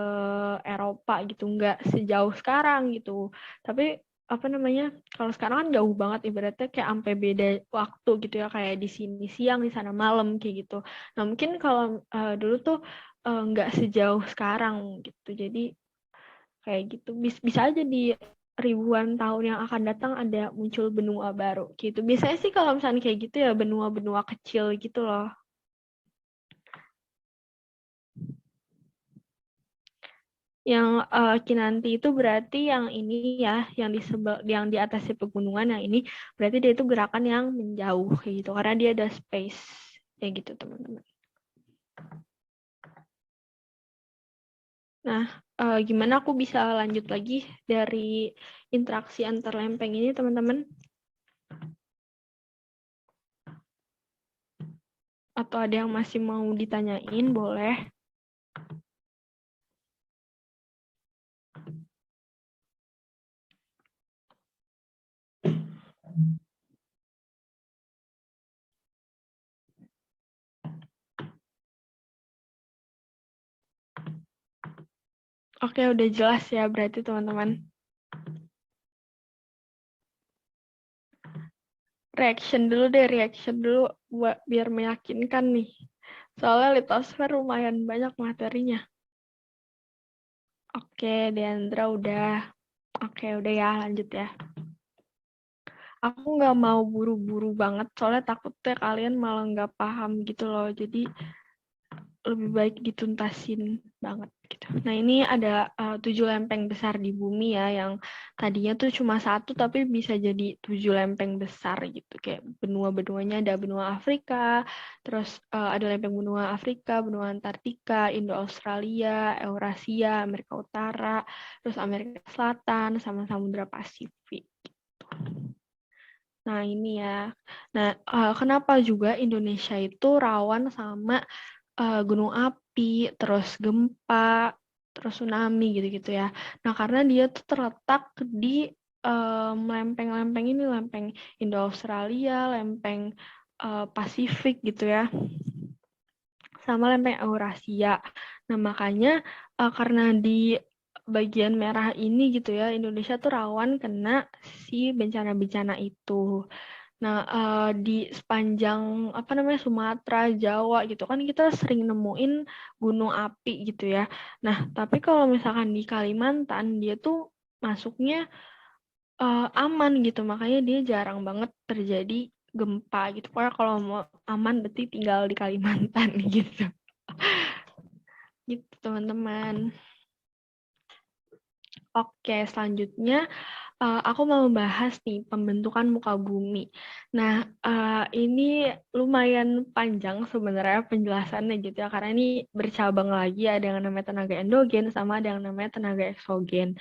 S1: Eropa gitu nggak sejauh sekarang gitu, tapi apa namanya, kalau sekarang kan jauh banget ibaratnya kayak sampai beda waktu gitu ya, kayak di sini siang di sana malam kayak gitu. Nah mungkin kalau dulu tuh nggak sejauh sekarang gitu, jadi kayak gitu bisa aja di ribuan tahun yang akan datang ada muncul benua baru gitu. Biasanya sih kalau misalnya kayak gitu ya benua-benua kecil gitu loh. Yang Kinanti itu berarti yang ini ya, yang di atasnya pegunungan yang ini berarti dia itu gerakan yang menjauh kayak gitu karena dia ada space kayak gitu teman-teman. Nah, gimana aku bisa lanjut lagi dari interaksi antar lempeng ini teman-teman? Atau ada yang masih mau ditanyain, boleh. Oke, udah jelas ya berarti teman-teman. Reaction dulu buat biar meyakinkan nih. Soalnya litosfer lumayan banyak materinya. Oke, Deandra udah. Oke, udah ya, lanjut ya. Aku nggak mau buru-buru banget, soalnya takutnya kalian malah nggak paham gitu loh. Jadi lebih baik dituntasin banget gitu. Nah ini ada 7 lempeng besar di bumi ya, yang tadinya tuh cuma 1 tapi bisa jadi 7 lempeng besar gitu. Kayak benua-benuanya ada benua Afrika, terus ada lempeng benua Afrika, benua Antartika, Indo-Australia, Eurasia, Amerika Utara, terus Amerika Selatan, sama Samudra Pasifik. Gitu. Nah ini ya. Nah kenapa juga Indonesia itu rawan sama gunung api, terus gempa, terus tsunami gitu-gitu ya. Nah, karena dia tuh terletak di lempeng-lempeng ini, lempeng Indo-Australia, lempeng Pasifik gitu ya, sama lempeng Eurasia. Nah, makanya karena di bagian merah ini gitu ya, Indonesia tuh rawan kena si bencana-bencana itu. Nah, di sepanjang apa namanya Sumatera, Jawa gitu kan kita sering nemuin gunung api gitu ya. Nah, tapi kalau misalkan di Kalimantan dia tuh masuknya aman gitu, makanya dia jarang banget terjadi gempa gitu. Pokoknya kalau mau aman berarti tinggal di Kalimantan gitu. Gitu teman-teman. Oke, selanjutnya aku mau membahas nih pembentukan muka bumi. Nah, ini lumayan panjang sebenarnya penjelasannya gitu ya, karena ini bercabang lagi, ada yang namanya tenaga endogen sama ada yang namanya tenaga eksogen.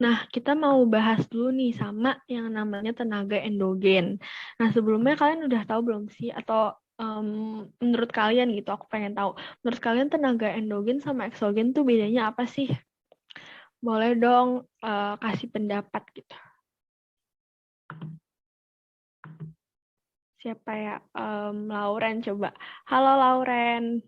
S1: Nah, kita mau bahas dulu nih sama yang namanya tenaga endogen. Nah, sebelumnya kalian udah tahu belum sih? Atau menurut kalian gitu, aku pengen tahu. Menurut kalian tenaga endogen sama eksogen tuh bedanya apa sih? Boleh dong kasih pendapat gitu. Siapa ya? Lauren coba. Halo Lauren.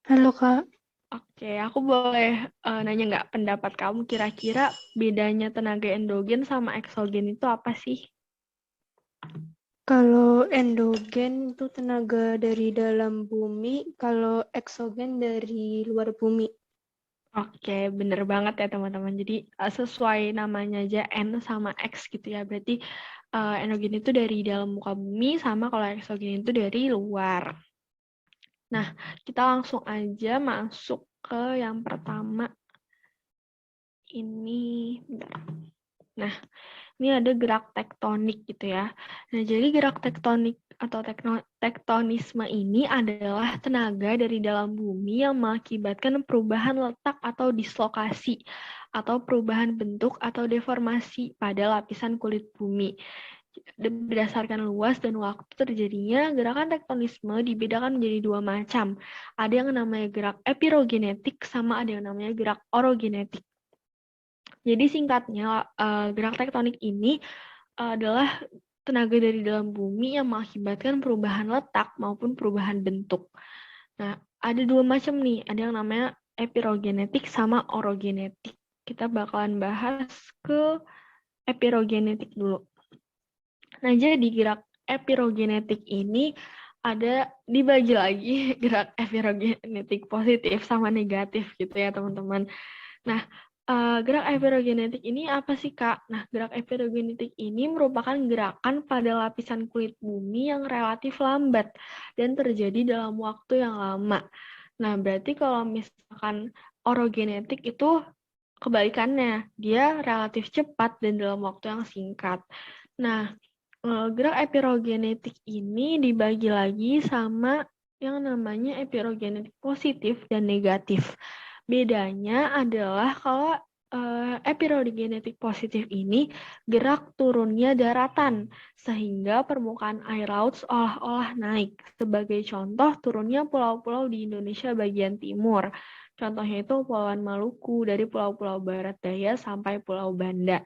S5: Halo Kak,
S1: Oke, aku boleh nanya nggak pendapat kamu kira-kira bedanya tenaga endogen sama eksogen itu apa sih?
S5: kalau endogen itu tenaga dari dalam bumi, kalau eksogen dari luar bumi.
S1: Oke, bener banget ya teman-teman. Jadi sesuai namanya aja N sama X gitu ya. Berarti endogen itu dari dalam muka bumi, sama kalau eksogen itu dari luar. Nah, kita langsung aja masuk ke yang pertama. Ini, bentar. Nah, ini ada gerak tektonik gitu ya. Nah, jadi gerak tektonik atau tektonisme ini adalah tenaga dari dalam bumi yang mengakibatkan perubahan letak atau dislokasi atau perubahan bentuk atau deformasi pada lapisan kulit bumi. Berdasarkan luas dan waktu terjadinya, gerakan tektonisme dibedakan menjadi 2 macam. Ada yang namanya gerak epirogenetik sama ada yang namanya gerak orogenetik. Jadi singkatnya, gerak tektonik ini adalah tenaga dari dalam bumi yang mengakibatkan perubahan letak maupun perubahan bentuk. Nah, ada 2 macam nih, ada yang namanya epirogenetik sama orogenetik. kita bakalan bahas ke epirogenetik dulu. Nah, jadi gerak epirogenetik ini ada dibagi lagi gerak epirogenetik positif sama negatif gitu ya, teman-teman. Nah, gerak epirogenetik ini apa sih, Kak? Nah, gerak epirogenetik ini merupakan gerakan pada lapisan kulit bumi yang relatif lambat dan terjadi dalam waktu yang lama. Nah, berarti kalau misalkan orogenetik itu kebalikannya, dia relatif cepat dan dalam waktu yang singkat. Nah, gerak epirogenetik ini dibagi lagi sama yang namanya epirogenetik positif dan negatif. Bedanya adalah kalau epirogenetik positif ini gerak turunnya daratan, sehingga permukaan air laut seolah-olah naik. Sebagai contoh, turunnya pulau-pulau di Indonesia bagian timur. Contohnya itu Kepulauan Maluku, dari pulau-pulau Barat Daya sampai Pulau Banda.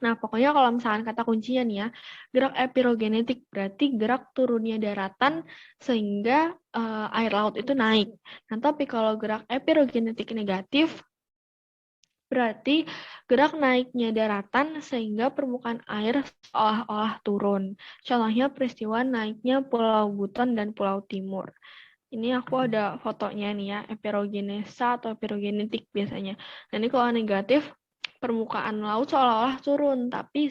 S1: Nah, pokoknya kalau misalkan kata kuncinya nih ya, gerak epirogenetik berarti gerak turunnya daratan sehingga air laut itu naik. Nah, tapi kalau gerak epirogenetik negatif berarti gerak naiknya daratan sehingga permukaan air seolah-olah turun. Contohnya peristiwa naiknya Pulau Buton dan Pulau Timur. Ini aku ada fotonya nih ya, epirogenesa atau epirogenetik biasanya. Nah, ini kalau negatif, permukaan laut seolah-olah turun, tapi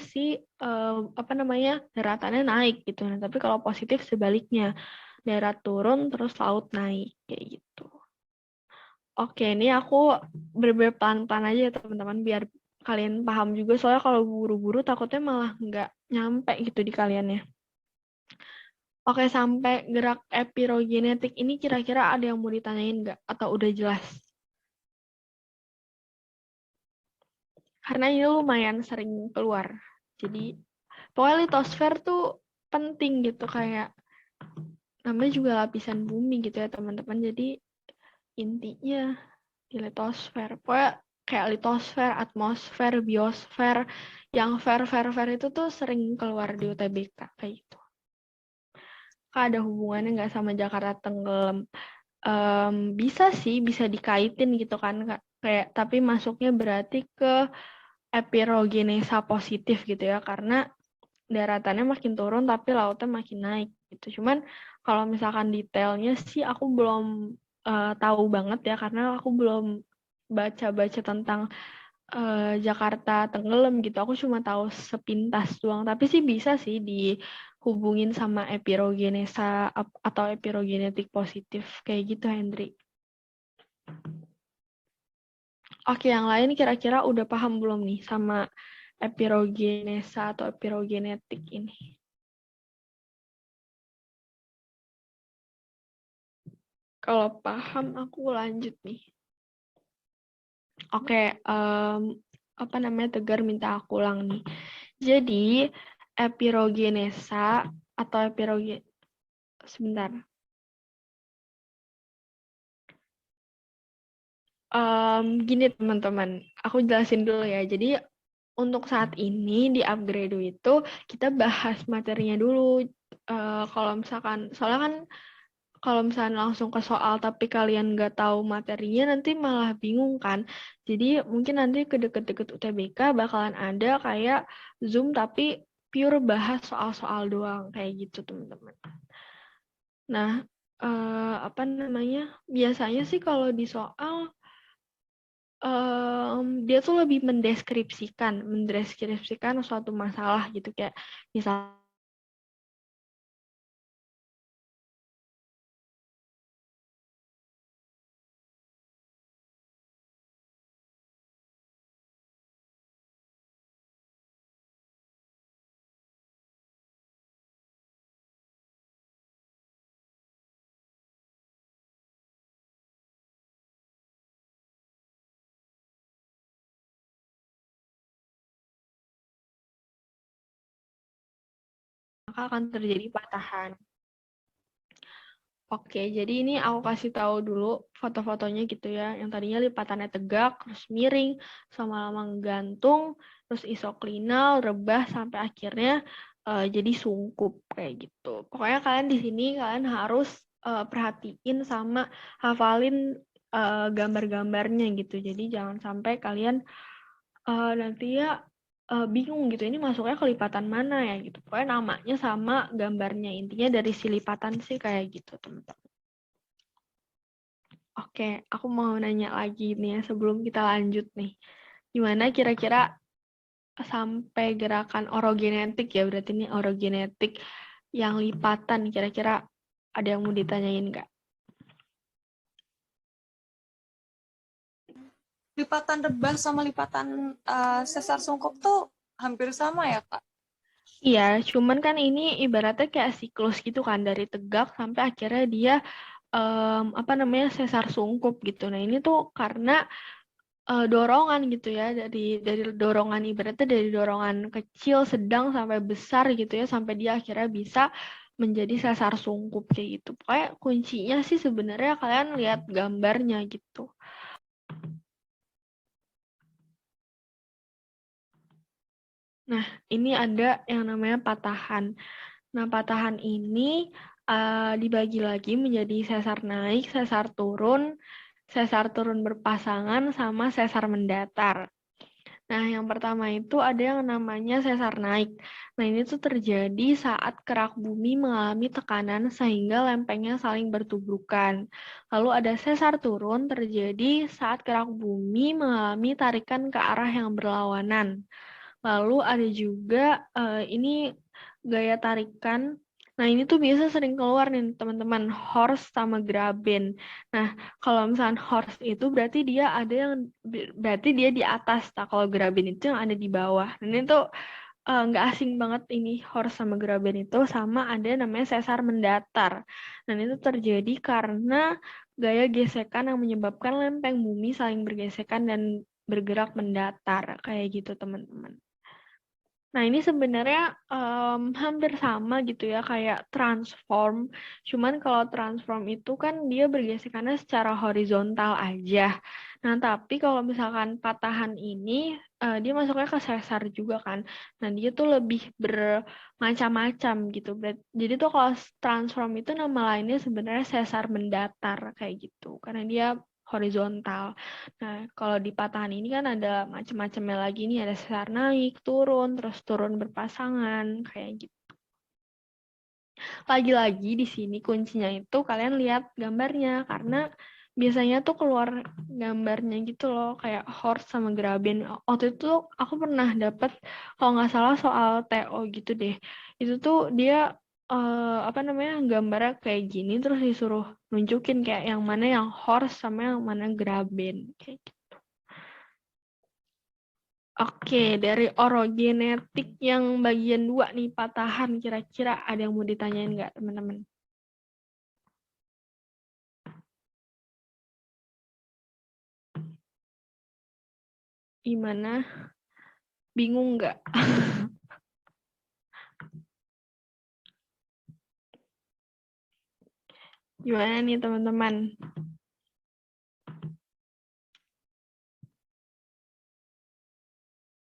S1: daratannya naik gitu. Nah, tapi kalau positif sebaliknya, darat turun terus laut naik kayak gitu. Oke, ini aku bener-bener pelan-pelan aja ya teman-teman biar kalian paham juga. Soalnya kalau buru-buru takutnya malah nggak nyampe gitu di kaliannya. Oke, sampai gerak epirogenetik ini kira-kira ada yang mau ditanyain nggak? Atau udah jelas? Karena ini lumayan sering keluar. Jadi, pokoknya litosfer tuh penting gitu, kayak namanya juga lapisan bumi gitu ya teman-teman. Jadi, intinya di litosfer. Pokoknya kayak litosfer, atmosfer, biosfer, yang fer itu tuh sering keluar di UTBK, kayak gitu. Ada hubungannya nggak sama Jakarta tenggelam? Bisa sih, bisa dikaitin gitu kan, kayak tapi masuknya berarti ke epirogenesa positif gitu ya, karena daratannya makin turun tapi lautnya makin naik gitu. Cuman kalau misalkan detailnya sih aku belum tahu banget ya, karena aku belum baca-baca tentang Jakarta tenggelam gitu. Aku cuma tahu sepintas doang, tapi sih bisa sih dihubungin sama epirogenesa atau epirogenetik positif kayak gitu, Hendrik. Oke, yang lain kira-kira udah paham belum nih sama epirogenesa atau epirogenetik ini? Kalau paham, aku lanjut nih. Oke, Tegar minta aku ulang nih. Jadi, epirogenesa atau sebentar. Gini teman-teman, aku jelasin dulu ya. Jadi, untuk saat ini di Upgrade itu kita bahas materinya dulu. Kalau misalkan, soalnya kan kalau misalnya langsung ke soal tapi kalian nggak tahu materinya nanti malah bingung kan. Jadi mungkin nanti ke deket-deket UTBK bakalan ada kayak Zoom tapi pure bahas soal-soal doang kayak gitu teman-teman. Nah, biasanya sih kalau di soal dia tuh lebih mendeskripsikan suatu masalah gitu, kayak misal maka akan terjadi patahan. Oke, jadi ini aku kasih tahu dulu foto-fotonya gitu ya. Yang tadinya lipatannya tegak, terus miring, sama lama gantung, terus isoklinal, rebah, sampai akhirnya jadi sungkup kayak gitu. Pokoknya kalian di sini kalian harus perhatiin sama hafalin gambar-gambarnya gitu. Jadi jangan sampai kalian nanti ya bingung gitu, ini masuknya ke lipatan mana ya gitu. Pokoknya namanya sama gambarnya, intinya dari si lipatan sih kayak gitu teman-teman. Oke, aku mau nanya lagi nih ya sebelum kita lanjut nih. Gimana kira-kira sampai gerakan orogenetik ya, berarti ini orogenetik yang lipatan, kira-kira ada yang mau ditanyain nggak?
S3: Lipatan rebah sama lipatan sesar sungkup tuh hampir sama ya, Kak?
S1: Iya, cuman kan ini ibaratnya kayak siklus gitu kan, dari tegak sampai akhirnya dia sesar sungkup gitu. Nah ini tuh karena dorongan gitu ya, dari dorongan, ibaratnya dari dorongan kecil, sedang sampai besar gitu ya, sampai dia akhirnya bisa menjadi sesar sungkup kayak gitu. Pokoknya kuncinya sih sebenarnya kalian lihat gambarnya gitu. Nah, ini ada yang namanya patahan. Nah, patahan ini dibagi lagi menjadi sesar naik, sesar turun berpasangan, sama sesar mendatar. Nah, yang pertama itu ada yang namanya sesar naik. Nah, ini tuh terjadi saat kerak bumi mengalami tekanan sehingga lempengnya saling bertubrukan. Lalu ada sesar turun terjadi saat kerak bumi mengalami tarikan ke arah yang berlawanan. Lalu ada juga ini gaya tarikan. Nah, ini tuh biasa sering keluar nih teman-teman, horse sama graben. Nah, kalau misalnya horse itu berarti dia di atas. Nah, kalau graben itu yang ada di bawah. Nah, ini tuh nggak asing banget ini horse sama graben itu, sama ada namanya sesar mendatar. Dan itu terjadi karena gaya gesekan yang menyebabkan lempeng bumi saling bergesekan dan bergerak mendatar kayak gitu teman-teman. Nah, ini sebenarnya hampir sama gitu ya, kayak transform. Cuman kalau transform itu kan dia bergesekannya secara horizontal aja. Nah, tapi kalau misalkan patahan ini, dia masuknya ke sesar juga kan. Nah, dia tuh lebih bermacam-macam gitu. Jadi tuh kalau transform itu nama lainnya sebenarnya sesar mendatar kayak gitu. Karena dia horizontal. Nah, kalau di patahan ini kan ada macam-macamnya lagi nih, ada sesar naik, turun, terus turun berpasangan, kayak gitu. Lagi-lagi di sini kuncinya itu kalian lihat gambarnya, karena biasanya tuh keluar gambarnya gitu loh, kayak horse sama graben. Waktu itu aku pernah dapat, kalau nggak salah soal TO gitu deh. Itu tuh dia gambarnya kayak gini, terus disuruh nunjukin kayak yang mana yang horse sama yang mana graben kayak gitu. Oke, dari orogenetik yang bagian 2 nih, patahan, kira-kira ada yang mau ditanyain nggak teman-teman? Gimana? Bingung nggak? Gimana nih teman-teman?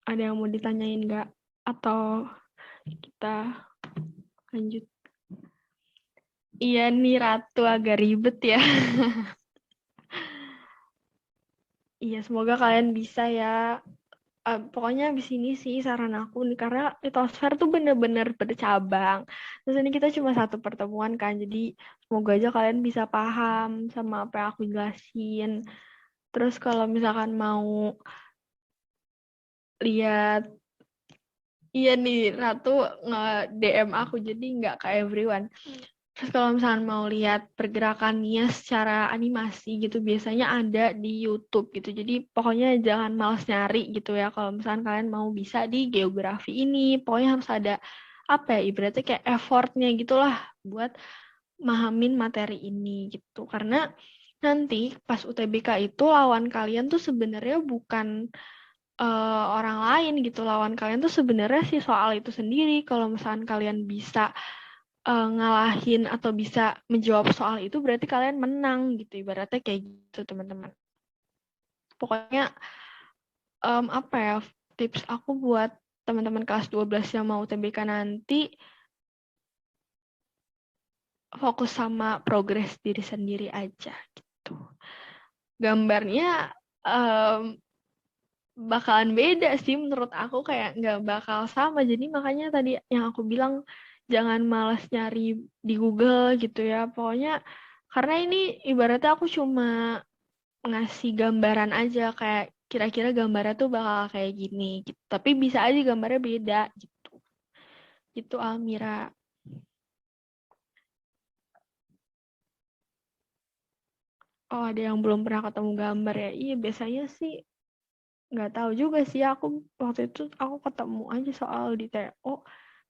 S1: Ada yang mau ditanyain nggak? Atau kita lanjut? Iya nih Ratu, agak ribet ya. Iya, semoga kalian bisa ya. Pokoknya di sini sih saran aku nih, karena litosfer tuh bener-bener bercabang. Terus ini kita cuma satu pertemuan kan, jadi semoga aja kalian bisa paham sama apa yang aku jelasin. Terus kalau misalkan mau lihat, iya nih Ratu nge-DM aku, jadi nggak ke everyone. Terus kalau misalkan mau lihat pergerakannya secara animasi gitu, biasanya ada di YouTube gitu. Jadi pokoknya jangan males nyari gitu ya. Kalau misalkan kalian mau bisa di geografi ini, pokoknya harus ada apa ya, ibaratnya kayak effortnya gitulah buat mahamin materi ini gitu. Karena nanti pas UTBK itu lawan kalian tuh sebenarnya bukan orang lain gitu. Lawan kalian tuh sebenarnya si soal itu sendiri. Kalau misalkan kalian bisa ngalahin atau bisa menjawab soal itu, berarti kalian menang gitu, ibaratnya kayak gitu teman-teman. Pokoknya tips aku buat teman-teman kelas 12 yang mau UTBK nanti, fokus sama progres diri sendiri aja gitu. gambarnya bakalan beda sih menurut aku, kayak nggak bakal sama. Jadi makanya tadi yang aku bilang jangan malas nyari di Google gitu ya. Pokoknya karena ini ibaratnya aku cuma ngasih gambaran aja, kayak kira-kira gambarnya tuh bakal kayak gini gitu. Tapi bisa aja gambarnya beda gitu. Gitu Almira. Oh, ada yang belum pernah ketemu gambar ya? Iya, biasanya sih nggak tahu juga sih. Aku waktu itu aku ketemu aja soal di TO,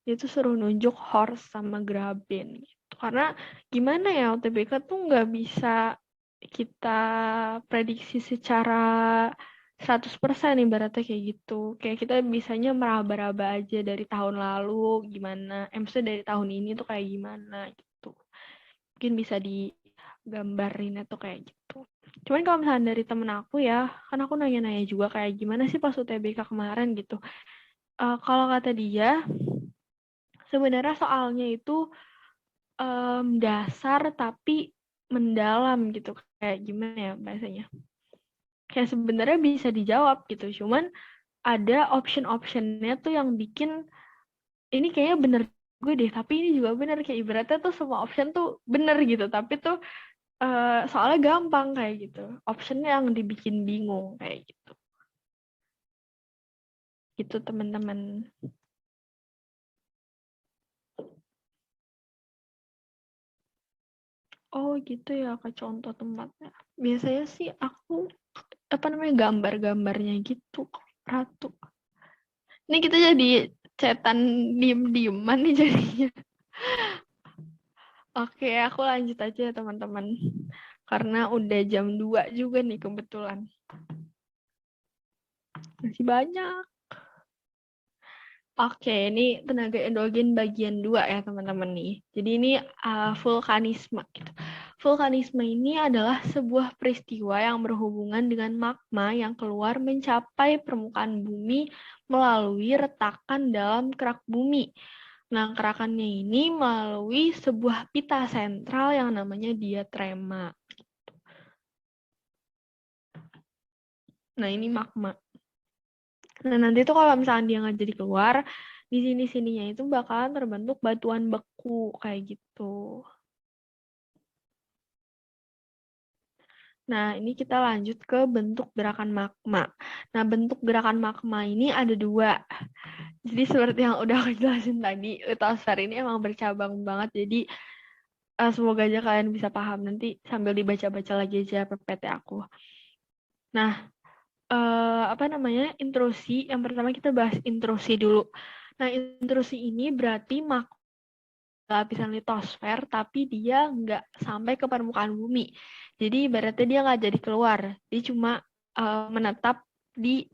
S1: dia tuh suruh nunjuk horse sama graben gitu. Karena gimana ya, UTBK tuh nggak bisa kita prediksi secara 100% ibaratnya kayak gitu. Kayak kita bisanya meraba-raba aja dari tahun lalu gimana, maksudnya dari tahun ini tuh kayak gimana gitu. Mungkin bisa digambarin tuh kayak gitu. Cuman kalau misalnya dari temen aku ya, kan aku nanya-nanya juga kayak gimana sih pas UTBK kemarin gitu. Kalau kata dia, sebenarnya soalnya itu dasar tapi mendalam gitu. Kayak gimana ya bahasanya? Kayak sebenarnya bisa dijawab gitu. Cuman ada option-optionnya tuh yang bikin ini kayaknya bener gue deh, tapi ini juga bener. Kayak ibaratnya tuh semua option tuh bener gitu. Tapi tuh soalnya gampang kayak gitu. Optionnya yang dibikin bingung kayak gitu. Gitu teman-teman. Oh gitu ya, ke contoh tempatnya. Biasanya sih aku gambar-gambarnya gitu, Ratu. Ini kita jadi cetan diem-dieman nih jadinya. Oke, aku lanjut aja ya teman-teman. Karena udah jam 2 juga nih kebetulan. Masih banyak. Oke, ini tenaga endogen bagian 2 ya teman-teman nih. Jadi ini vulkanisme gitu. Vulkanisme ini adalah sebuah peristiwa yang berhubungan dengan magma yang keluar mencapai permukaan bumi melalui retakan dalam kerak bumi. Nah, kerakannya ini melalui sebuah pita sentral yang namanya diatrema. Nah, ini magma. Nah, nanti tuh kalau misalnya dia nggak jadi keluar, di sini-sininya itu bakalan terbentuk batuan beku, kayak gitu. Nah, ini kita lanjut ke bentuk gerakan magma. Nah, bentuk gerakan magma ini ada 2. Jadi seperti yang udah aku jelasin tadi, litosfer ini emang bercabang banget. Jadi semoga aja kalian bisa paham. Nanti sambil dibaca-baca lagi aja PPT aku. Nah, intrusi. Yang pertama kita bahas intrusi dulu. Nah, intrusi ini berarti lapisan litosfer, tapi dia nggak sampai ke permukaan bumi. Jadi ibaratnya dia nggak jadi keluar. Dia cuma menetap di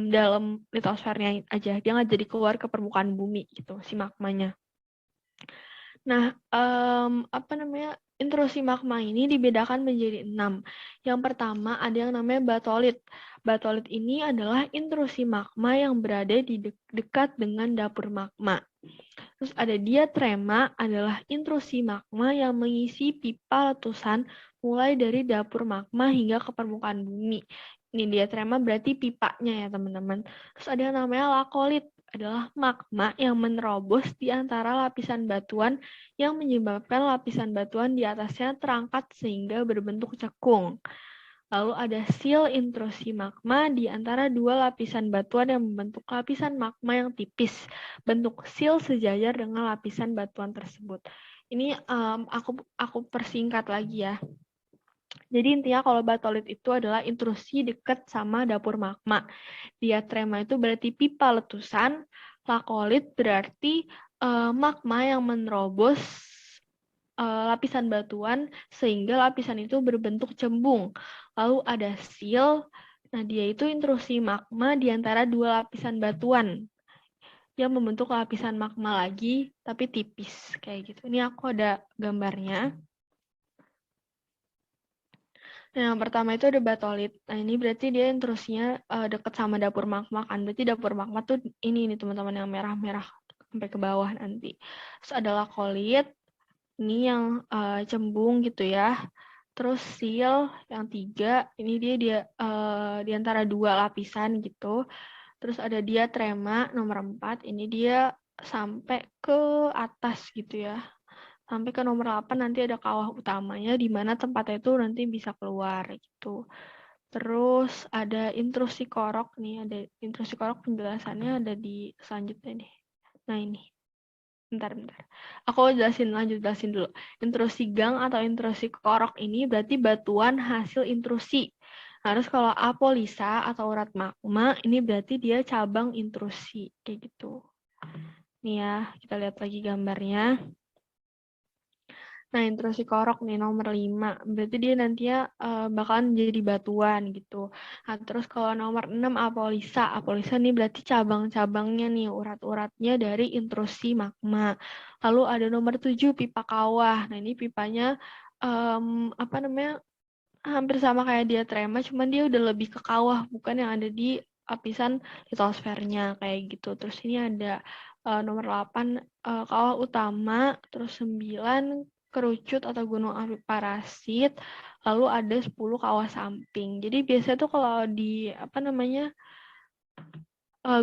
S1: dalam litosfernya aja. Dia nggak jadi keluar ke permukaan bumi gitu, si magmanya. Nah, intrusi magma ini dibedakan menjadi 6. Yang pertama ada yang namanya batolit. Batolit ini adalah intrusi magma yang berada di dekat dengan dapur magma. Terus ada diatrema, adalah intrusi magma yang mengisi pipa letusan mulai dari dapur magma hingga ke permukaan bumi. Ini diatrema berarti pipanya ya teman-teman. Terus ada yang namanya lakolit, adalah magma yang menerobos di antara lapisan batuan yang menyebabkan lapisan batuan di atasnya terangkat sehingga berbentuk cekung. Lalu ada seal intrusi magma di antara 2 lapisan batuan yang membentuk lapisan magma yang tipis. Bentuk seal sejajar dengan lapisan batuan tersebut. Ini aku persingkat lagi ya. Jadi intinya kalau batolit itu adalah intrusi dekat sama dapur magma. Diatrema itu berarti pipa letusan. Lakolit berarti magma yang menerobos lapisan batuan sehingga lapisan itu berbentuk cembung. Lalu ada seal. Nah, dia itu intrusi magma di antara 2 lapisan batuan yang membentuk lapisan magma lagi tapi tipis kayak gitu. Ini aku ada gambarnya. Nah, yang pertama itu ada batolit. Nah, ini berarti dia intrusinya dekat sama dapur magma kan. Berarti dapur magma tuh ini nih teman-teman yang merah-merah sampai ke bawah nanti. Terus ada lakolit. Ini yang cembung gitu ya. Terus seal yang 3, ini dia di antara 2 lapisan gitu. Terus ada diatrema nomor 4, ini dia sampai ke atas gitu ya. Sampai ke nomor 8 nanti ada kawah utamanya di mana tempatnya itu nanti bisa keluar gitu. Terus ada intrusi korok nih, ada intrusi korok penjelasannya ada di selanjutnya nih. Nah ini. Bentar. Aku jelasin dulu. Intrusi gang atau intrusi korok ini berarti batuan hasil intrusi. Nah, terus kalau apolisa atau urat magma, ini berarti dia cabang intrusi. Kayak gitu. Nih ya, kita lihat lagi gambarnya. Nah, intrusi korok nih nomor 5. Berarti dia nantinya bakalan jadi batuan gitu. Nah, terus kalau nomor 6 apolisa. Apolisa nih berarti cabang-cabangnya nih, urat-uratnya dari intrusi magma. Lalu ada nomor 7 pipa kawah. Nah, ini pipanya hampir sama kayak diatrema, cuman dia udah lebih ke kawah, bukan yang ada di lapisan litosfernya kayak gitu. Terus ini ada nomor 8 kawah utama, terus 9 kerucut atau gunung api parasit, lalu ada 10 kawah samping. Jadi biasanya tuh kalau di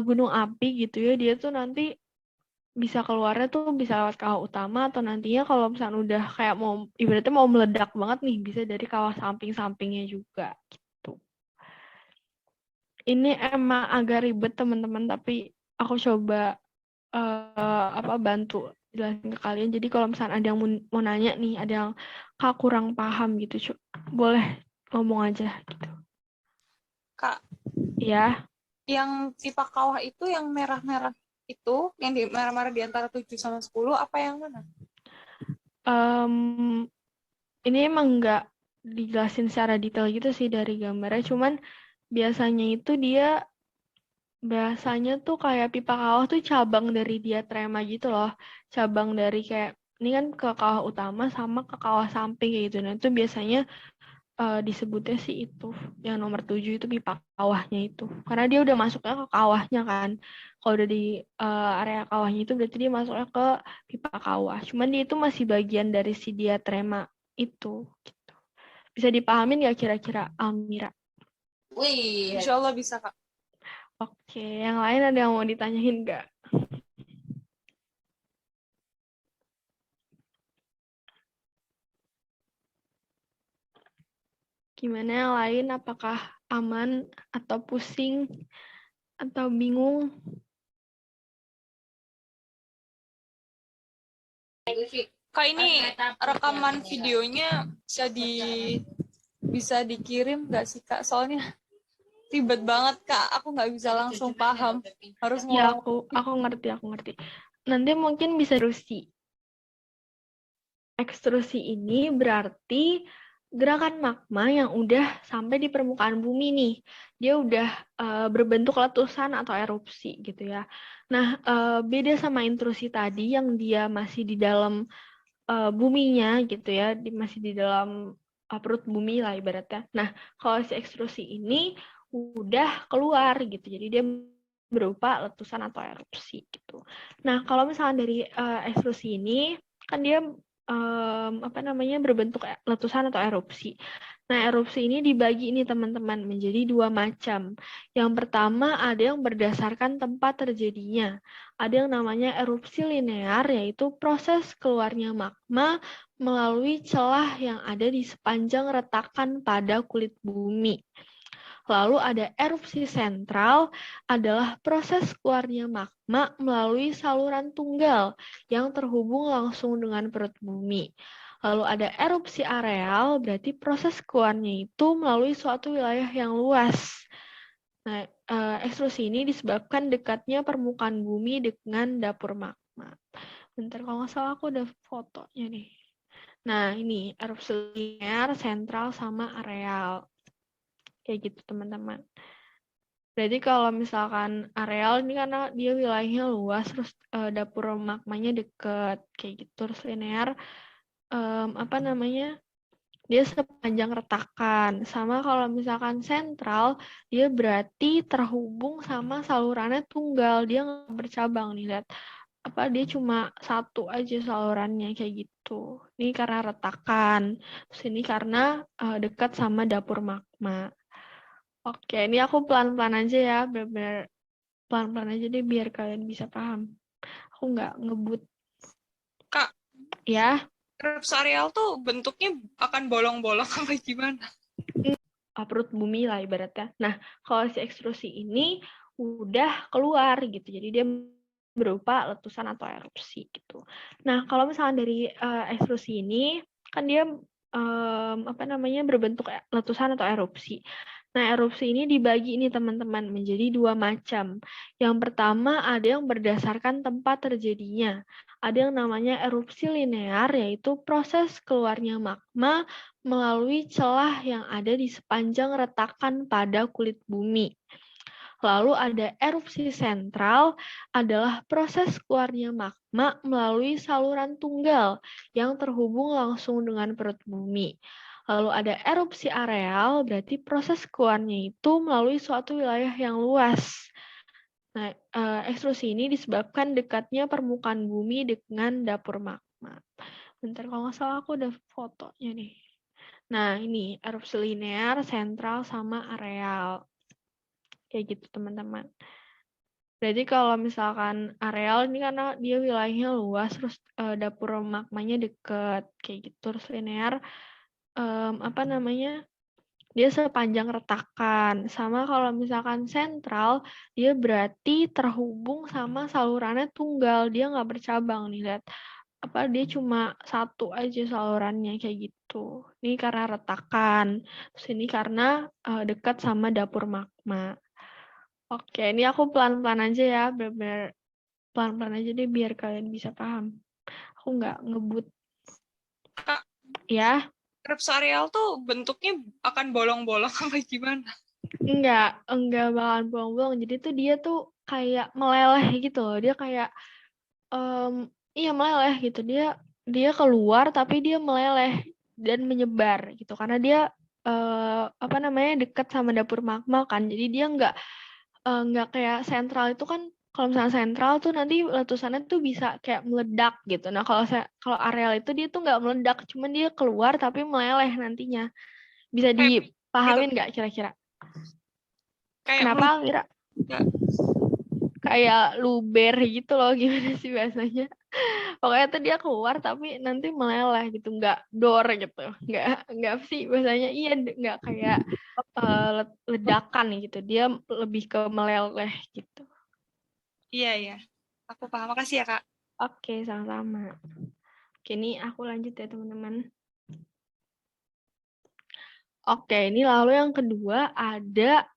S1: gunung api gitu ya, dia tuh nanti bisa keluarnya tuh bisa lewat kawah utama atau nantinya kalau misalnya udah kayak mau ibaratnya mau meledak banget nih bisa dari kawah samping-sampingnya juga gitu. Ini emang agak ribet teman-teman tapi aku coba bantu jelasin ke kalian. Jadi kalau misalnya ada yang mau nanya nih, ada yang Kak kurang paham gitu, boleh ngomong aja gitu.
S3: Kak,
S1: Ya.
S3: yang pipa kawah itu yang merah-merah itu, yang di merah-merah di antara 7 sama 10, apa yang mana?
S1: Ini emang nggak dijelasin secara detail gitu sih dari gambarnya, cuman biasanya tuh kayak pipa kawah tuh cabang dari diatrema gitu loh. Cabang dari kayak, ini kan ke kawah utama sama ke kawah samping kayak gitu. Nah itu biasanya disebutnya sih itu. Yang nomor 7 itu pipa kawahnya itu. Karena dia udah masuknya ke kawahnya kan. Kalau udah di area kawahnya itu berarti dia masuknya ke pipa kawah. Cuman dia itu masih bagian dari si diatrema itu. Gitu. Bisa dipahamin nggak kira-kira Almira?
S3: Wih, insya Allah bisa Kak.
S1: Oke, yang lain ada yang mau ditanyain nggak? Gimana yang lain? Apakah aman atau pusing atau bingung?
S3: Kak, ini rekaman videonya bisa dikirim nggak sih Kak? Soalnya ribet banget Kak, aku nggak bisa langsung paham. Harus
S1: Ya,
S3: ngomong.
S1: aku ngerti. Nanti mungkin bisa ekstrusi. Ekstrusi ini berarti gerakan magma yang udah sampai di permukaan bumi nih. Dia udah berbentuk letusan atau erupsi gitu ya. Nah, beda sama intrusi tadi yang dia masih di dalam buminya gitu ya, masih di dalam perut bumi lah ibaratnya. Nah, kalau si ekstrusi ini udah keluar gitu, jadi dia berupa letusan atau erupsi gitu. Nah, kalau misalnya dari ekstrusi ini kan dia berbentuk letusan atau erupsi. Nah, erupsi ini dibagi ini teman-teman menjadi 2 macam. Yang pertama ada yang berdasarkan tempat terjadinya. Ada yang namanya erupsi linear, yaitu proses keluarnya magma melalui celah yang ada di sepanjang retakan pada kulit bumi. Lalu ada erupsi sentral, adalah proses keluarnya magma melalui saluran tunggal yang terhubung langsung dengan perut bumi. Lalu ada erupsi areal, berarti proses keluarnya itu melalui suatu wilayah yang luas. Nah, ekstrusi ini disebabkan dekatnya permukaan bumi dengan dapur magma. Bentar, kalau nggak salah aku ada fotonya nih. Nah, ini erupsi linear, sentral, sama areal. Kayak gitu, teman-teman. Berarti kalau misalkan areal ini karena dia wilayahnya luas, terus dapur magmanya deket, kayak gitu. Terus linear, dia sepanjang retakan. Sama kalau misalkan sentral, dia berarti terhubung sama salurannya tunggal. Dia nggak bercabang nih, lihat. dia cuma satu aja salurannya kayak gitu. Ini karena retakan. Terus ini karena dekat sama dapur magma. Oke, ini aku pelan-pelan aja ya, bener-bener pelan-pelan aja deh biar kalian bisa paham. Aku nggak ngebut.
S3: Kak,
S1: Ya,
S3: erupsi areal tuh bentuknya akan bolong-bolong apa gimana?
S1: perut bumi lah ibaratnya. Nah, kalau si ekstrusi ini udah keluar gitu, jadi dia berupa letusan atau erupsi gitu. Nah, kalau misalnya dari ekstrusi ini kan dia berbentuk letusan atau erupsi. Nah, erupsi ini dibagi ini teman-teman menjadi dua macam. Yang pertama ada yang berdasarkan tempat terjadinya. Ada yang namanya erupsi linear, yaitu proses keluarnya magma melalui celah yang ada di sepanjang retakan pada kulit bumi. Lalu ada erupsi sentral, adalah proses keluarnya magma melalui saluran tunggal yang terhubung langsung dengan perut bumi. Lalu ada erupsi areal, berarti proses keluarnya itu melalui suatu wilayah yang luas. Nah, ekstrusi ini disebabkan dekatnya permukaan bumi dengan dapur magma. Bentar, kalau nggak salah aku ada fotonya nih. Nah, ini erupsi linear, sentral, sama areal. Kayak gitu, teman-teman. Berarti kalau misalkan areal ini karena dia wilayahnya luas, terus dapur magmanya deket, kayak gitu. Terus linear, dia sepanjang retakan. Sama kalau misalkan sentral, dia berarti terhubung sama salurannya tunggal, dia nggak bercabang nih, lihat. Dia cuma satu aja salurannya kayak gitu. Ini karena retakan. Terus ini karena dekat sama dapur magma. Oke, ini aku pelan-pelan aja ya, bener-bener pelan-pelan aja deh biar kalian bisa paham. Aku nggak ngebut.
S3: Kak,
S1: Ya,
S3: erupsi areal tuh bentuknya akan bolong-bolong apa gimana?
S1: enggak bakalan bolong-bolong. Jadi tuh dia tuh kayak meleleh gitu loh. Dia kayak iya meleleh gitu. Dia keluar tapi dia meleleh dan menyebar gitu karena dia dekat sama dapur magma kan. Jadi dia nggak kayak sentral itu kan, kalau misalnya sentral tuh nanti letusannya tuh bisa kayak meledak gitu. Nah, kalau areal itu dia tuh nggak meledak, cuman dia keluar tapi meleleh nantinya. Bisa
S3: Kayak
S1: dipahamin nggak kira-kira?
S3: kayak
S1: Kenapa, Mira? Kayak luber gitu loh, gimana sih bahasanya? Pokoknya tuh dia keluar tapi nanti meleleh gitu, nggak dor gitu. Nggak apa sih bahasanya? Iya, nggak kayak ledakan gitu. Dia lebih ke meleleh gitu.
S3: Iya. Aku paham. Makasih ya, Kak.
S1: Oke, sama-sama. Oke, ini aku lanjut ya, teman-teman. Oke, ini lalu yang kedua ada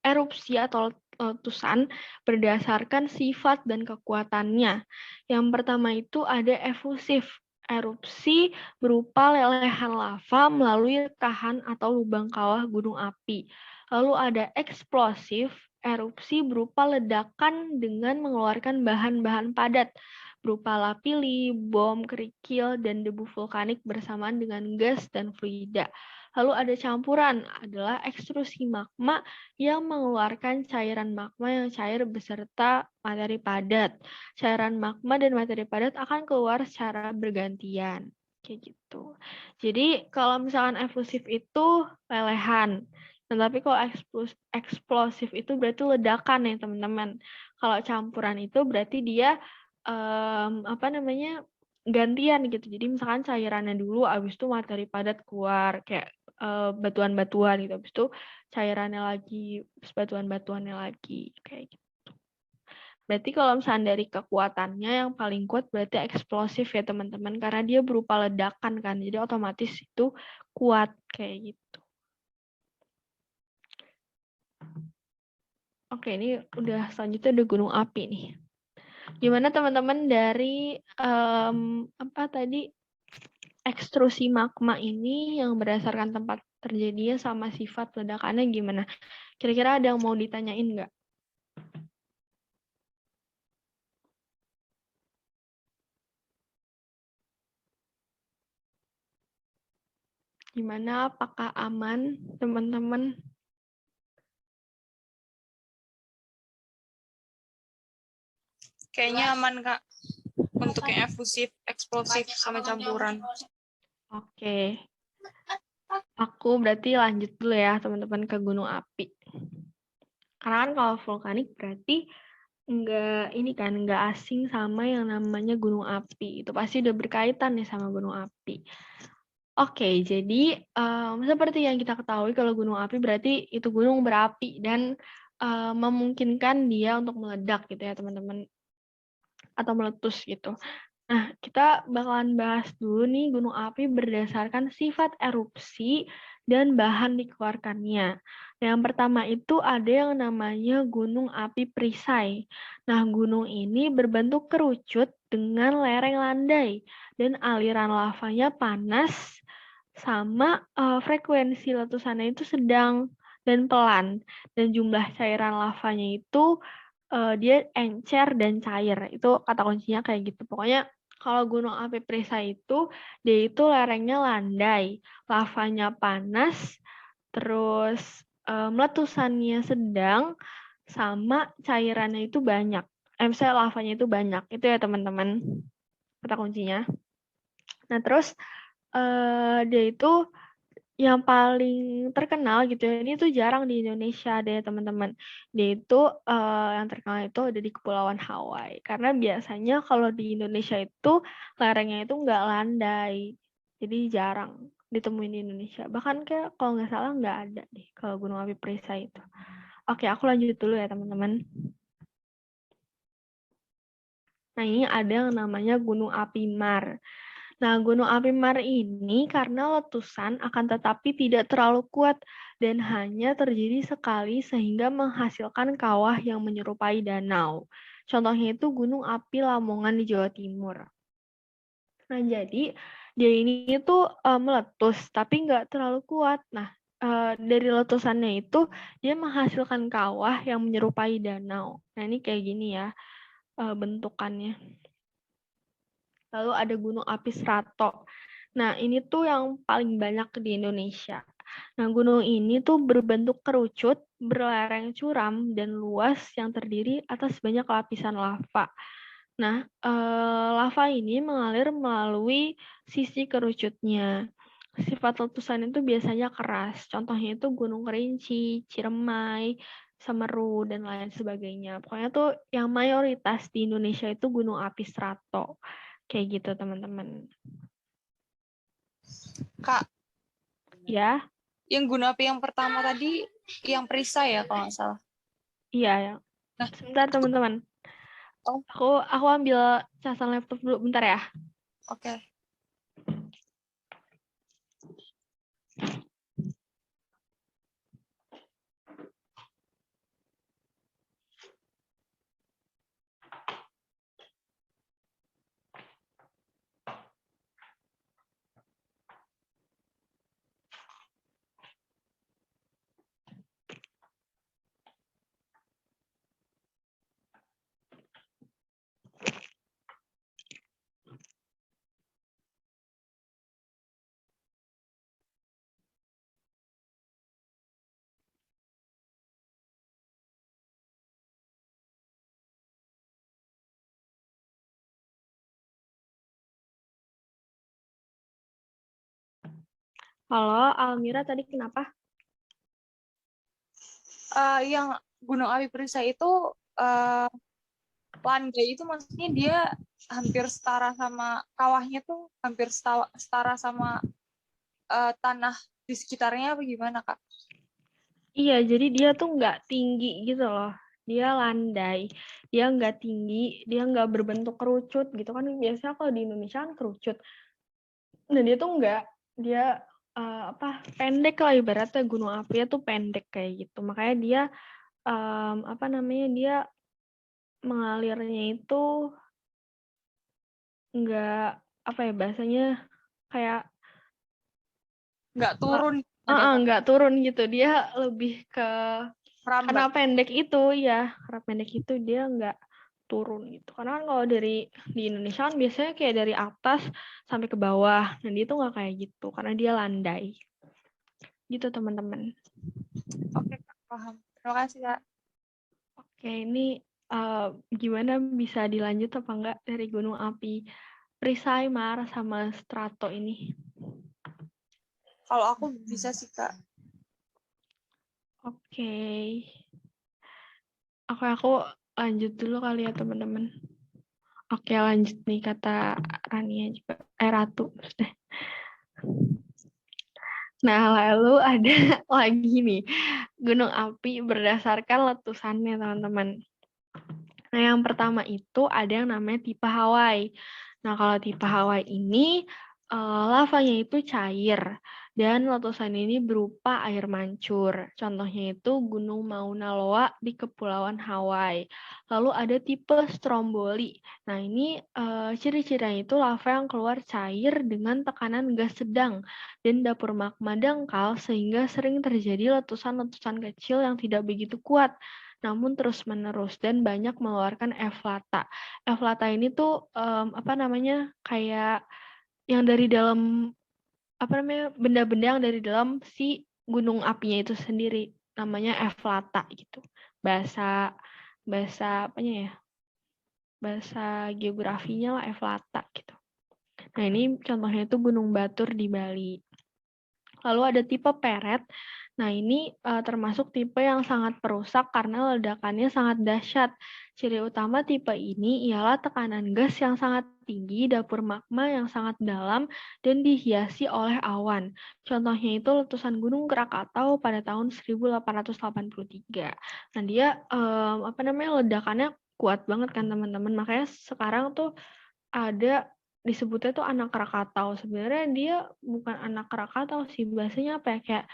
S1: erupsi atau letusan berdasarkan sifat dan kekuatannya. Yang pertama itu ada efusif. Erupsi berupa lelehan lava melalui rekahan atau lubang kawah gunung api. Lalu ada eksplosif. Erupsi berupa ledakan dengan mengeluarkan bahan-bahan padat berupa lapili, bom, kerikil, dan debu vulkanik bersamaan dengan gas dan fluida. Lalu ada campuran, adalah ekstrusi magma yang mengeluarkan cairan magma yang cair beserta materi padat. Cairan magma dan materi padat akan keluar secara bergantian. Kayak gitu. Jadi kalau misalkan efusif itu lelehan. Tapi kalau eksplosif itu berarti ledakan ya teman-teman. Kalau campuran itu berarti dia gantian gitu. Jadi misalkan cairannya dulu, abis itu materi padat keluar kayak batuan-batuan gitu. Habis itu cairannya lagi, terus batuan-batuannya lagi kayak gitu. Berarti kalau misalnya dari kekuatannya yang paling kuat berarti eksplosif ya teman-teman, karena dia berupa ledakan kan. Jadi otomatis itu kuat kayak gitu. Oke, ini udah selanjutnya ada gunung api nih. Gimana teman-teman dari ekstrusi magma ini yang berdasarkan tempat terjadinya sama sifat ledakannya gimana? Kira-kira ada yang mau ditanyain nggak? Gimana? Apakah aman, teman-teman?
S3: Kayaknya aman, Kak. Untuk yang efusif, eksplosif, sama campuran.
S1: Oke. Aku berarti lanjut dulu ya teman-teman ke gunung api. Karena kan kalau vulkanik berarti nggak asing sama yang namanya gunung api. Itu pasti udah berkaitan nih sama gunung api. Oke, jadi seperti yang kita ketahui kalau gunung api berarti itu gunung berapi dan memungkinkan dia untuk meledak gitu ya teman-teman, atau meletus gitu. Nah, kita bakalan bahas dulu nih gunung api berdasarkan sifat erupsi dan bahan dikeluarkannya. Yang pertama itu ada yang namanya gunung api perisai. Nah, gunung ini berbentuk kerucut dengan lereng landai dan aliran lavanya panas sama frekuensi letusannya itu sedang dan pelan. Dan jumlah cairan lavanya itu dia encer dan cair. Itu kata kuncinya kayak gitu. Pokoknya kalau gunung api perisai itu, dia itu lerengnya landai, lavanya panas, terus meletusannya sedang, sama cairannya itu banyak. Misalnya lavanya itu banyak. Itu ya teman-teman, kata kuncinya. Nah terus dia itu yang paling terkenal gitu ya, ini tuh jarang di Indonesia deh teman-teman. Dia itu yang terkenal itu ada di Kepulauan Hawaii. Karena biasanya kalau di Indonesia itu lerengnya itu nggak landai. Jadi jarang ditemuin di Indonesia. Bahkan kayak kalau nggak salah nggak ada deh kalau gunung api perisai itu. Oke, aku lanjut dulu ya teman-teman. Nah ini ada yang namanya gunung api Mar. Nah, gunung api Mar ini karena letusan akan tetapi tidak terlalu kuat dan hanya terjadi sekali sehingga menghasilkan kawah yang menyerupai danau. Contohnya itu gunung api Lamongan di Jawa Timur. Nah, jadi dia ini itu meletus tapi nggak terlalu kuat. Nah, dari letusannya itu dia menghasilkan kawah yang menyerupai danau. Nah, ini kayak gini ya bentukannya. Lalu ada gunung api Serato. Nah, ini tuh yang paling banyak di Indonesia. Nah, gunung ini tuh berbentuk kerucut, berlereng curam, dan luas yang terdiri atas banyak lapisan lava. Nah, lava ini mengalir melalui sisi kerucutnya. Sifat letusan itu biasanya keras. Contohnya itu Gunung Kerinci, Ciremai, Semeru, dan lain sebagainya. Pokoknya tuh yang mayoritas di Indonesia itu gunung api Serato. Kayak gitu, teman-teman.
S3: Kak,
S1: Ya,
S3: yang gunung api yang pertama tadi, yang perisai ya kalau nggak salah.
S1: iya ya.
S3: Nah,
S1: Sebentar, teman-teman.
S3: Oh.
S1: Aku ambil casan laptop dulu, bentar ya.
S3: Oke.
S1: Halo, Almira tadi kenapa?
S3: Yang gunung api perisai itu landai itu maksudnya dia hampir setara sama kawahnya tuh hampir setara sama tanah di sekitarnya apa gimana, Kak?
S1: Iya, jadi dia tuh nggak tinggi gitu loh. Dia landai. Dia nggak tinggi, dia nggak berbentuk kerucut gitu kan. Biasanya kalau di Indonesia kan kerucut. Nah, dia tuh nggak. Dia pendek lah ibaratnya, gunung api tuh pendek kayak gitu. Makanya dia dia mengalirnya itu nggak bahasanya kayak
S3: Nggak turun.
S1: nggak turun gitu. Dia lebih ke karena
S3: Merambat.
S1: pendek itu ya, karena pendek itu dia nggak turun gitu. Karena kan kalau di Indonesia kan biasanya kayak dari atas sampai ke bawah. Nah, dia tuh nggak kayak gitu karena dia landai. Gitu, teman-teman.
S3: Oke, Kak, paham. Terima kasih, Kak.
S1: Oke, ini gimana bisa dilanjut apa enggak dari gunung api Perisai, Mara, sama Strato ini?
S3: Kalau aku bisa sih, Kak.
S1: Oke. Aku lanjut dulu kali ya teman-teman. Oke, lanjut nih kata Rania juga. Ratu maksudnya. Nah, lalu ada lagi nih gunung api berdasarkan letusannya teman-teman. Nah, yang pertama itu ada yang namanya tipe Hawaii. Nah, kalau tipe Hawaii ini lavanya itu cair dan letusan ini berupa air mancur. Contohnya itu Gunung Mauna Loa di Kepulauan Hawaii. Lalu ada tipe Stromboli. Nah, ini ciri-cirinya itu lava yang keluar cair dengan tekanan gas sedang dan dapur magma dangkal sehingga sering terjadi letusan-letusan kecil yang tidak begitu kuat namun terus-menerus dan banyak mengeluarkan eflata. Eflata ini tuh kayak yang dari dalam benda-benda yang dari dalam si gunung apinya itu sendiri, namanya eflata gitu. Bahasa apanya ya? Bahasa geografinya lah eflata gitu. Nah, ini contohnya itu Gunung Batur di Bali. Lalu ada tipe peret. Nah, ini termasuk tipe yang sangat perusak karena ledakannya sangat dahsyat. Ciri utama tipe ini ialah tekanan gas yang sangat tinggi, dapur magma yang sangat dalam, dan dihiasi oleh awan. Contohnya itu letusan Gunung Krakatau pada tahun 1883. Nah, dia ledakannya kuat banget kan teman-teman. Makanya sekarang tuh ada disebutnya tuh anak Krakatau. Sebenarnya dia bukan anak Krakatau sih, bahasanya apa ya, kayak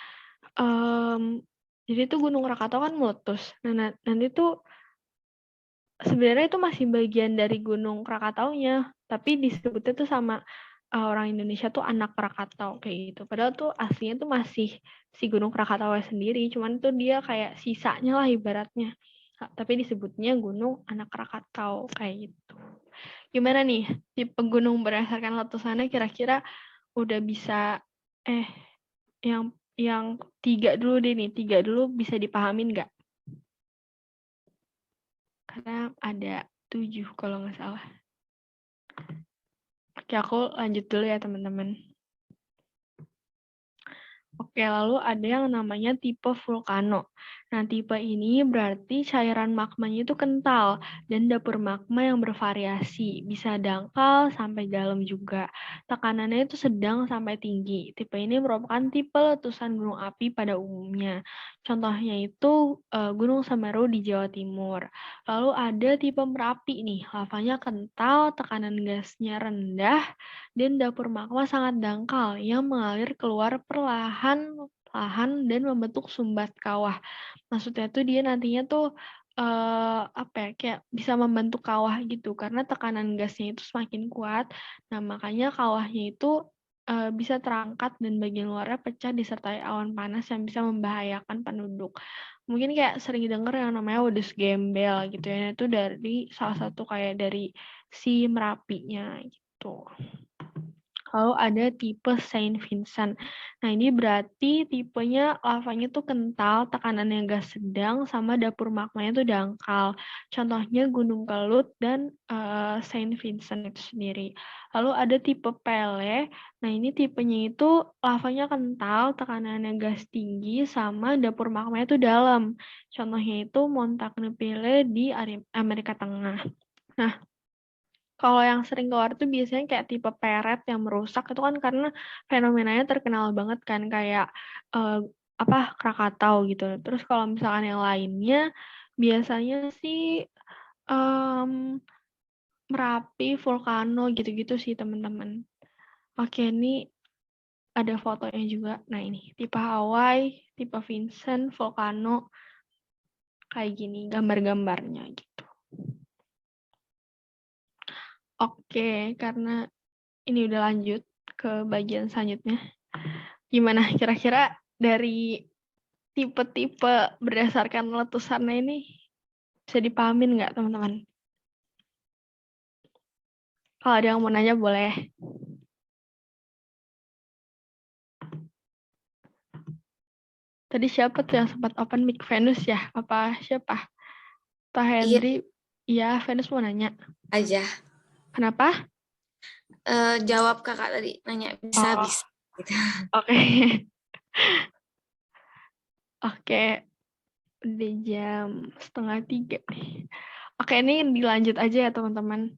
S1: jadi tuh Gunung Krakatau kan meletus. Nah, nanti tuh sebenarnya itu masih bagian dari Gunung Krakataunya, tapi disebutnya tuh sama orang Indonesia tuh anak Krakatau kayak gitu. Padahal tuh aslinya tuh masih si Gunung Krakatau sendiri, cuman tuh dia kayak sisanya lah ibaratnya. Tapi disebutnya Gunung Anak Krakatau kayak gitu. Gimana nih tipe gunung berdasarkan letusannya kira-kira udah bisa yang 3 dulu deh nih, 3 dulu bisa dipahamin nggak? Karena ada 7 kalau nggak salah. Oke, aku lanjut dulu ya teman-teman. Oke, lalu ada yang namanya tipe vulkano. Nah, tipe ini berarti cairan magmanya itu kental dan dapur magma yang bervariasi, bisa dangkal sampai dalam juga. Tekanannya itu sedang sampai tinggi. Tipe ini merupakan tipe letusan gunung api pada umumnya. Contohnya itu Gunung Semeru di Jawa Timur. Lalu ada tipe Merapi nih, lavanya kental, tekanan gasnya rendah, dan dapur magma sangat dangkal yang mengalir keluar perlahan-lahan dan membentuk sumbat kawah. Maksudnya tuh dia nantinya tuh kayak bisa membentuk kawah gitu karena tekanan gasnya itu semakin kuat. Nah, makanya kawahnya itu bisa terangkat dan bagian luarnya pecah disertai awan panas yang bisa membahayakan penduduk. Mungkin kayak sering denger yang namanya wedus gembel gitu ya. Itu dari salah satu kayak dari si Merapinya gitu. Lalu ada tipe Saint Vincent. Nah, ini berarti tipenya lavanya tuh kental, tekanannya gas sedang, sama dapur magmanya tuh dangkal. Contohnya Gunung Kelut dan Saint Vincent itu sendiri. Lalu ada tipe Pele. Nah, ini tipenya itu lavanya kental, tekanannya gas tinggi, sama dapur magmanya tuh dalam. Contohnya itu Montagne Pele di Amerika Tengah. Nah, kalau yang sering keluar tuh biasanya kayak tipe peret yang merusak itu kan karena fenomenanya terkenal banget kan kayak Krakatau gitu. Terus kalau misalkan yang lainnya biasanya sih Merapi, vulkano gitu-gitu sih teman-teman. Oke, ini ada fotonya juga. Nah, ini tipe Hawaii, tipe Vincent, vulkano kayak gini gambar-gambarnya gitu. Oke, karena ini udah lanjut ke bagian selanjutnya. Gimana kira-kira dari tipe-tipe berdasarkan letusannya ini bisa dipahamin nggak teman-teman? Kalau ada yang mau nanya boleh. Tadi siapa tuh yang sempat open mic? Venus ya? Apa siapa? Pak Henry Iya, Venus mau nanya.
S6: Aja.
S1: Kenapa?
S6: Jawab kakak tadi nanya
S1: Oh,
S6: bisa gitu.
S1: oke. Oke, udah jam 2:30 nih. Oke, ini dilanjut aja ya teman-teman.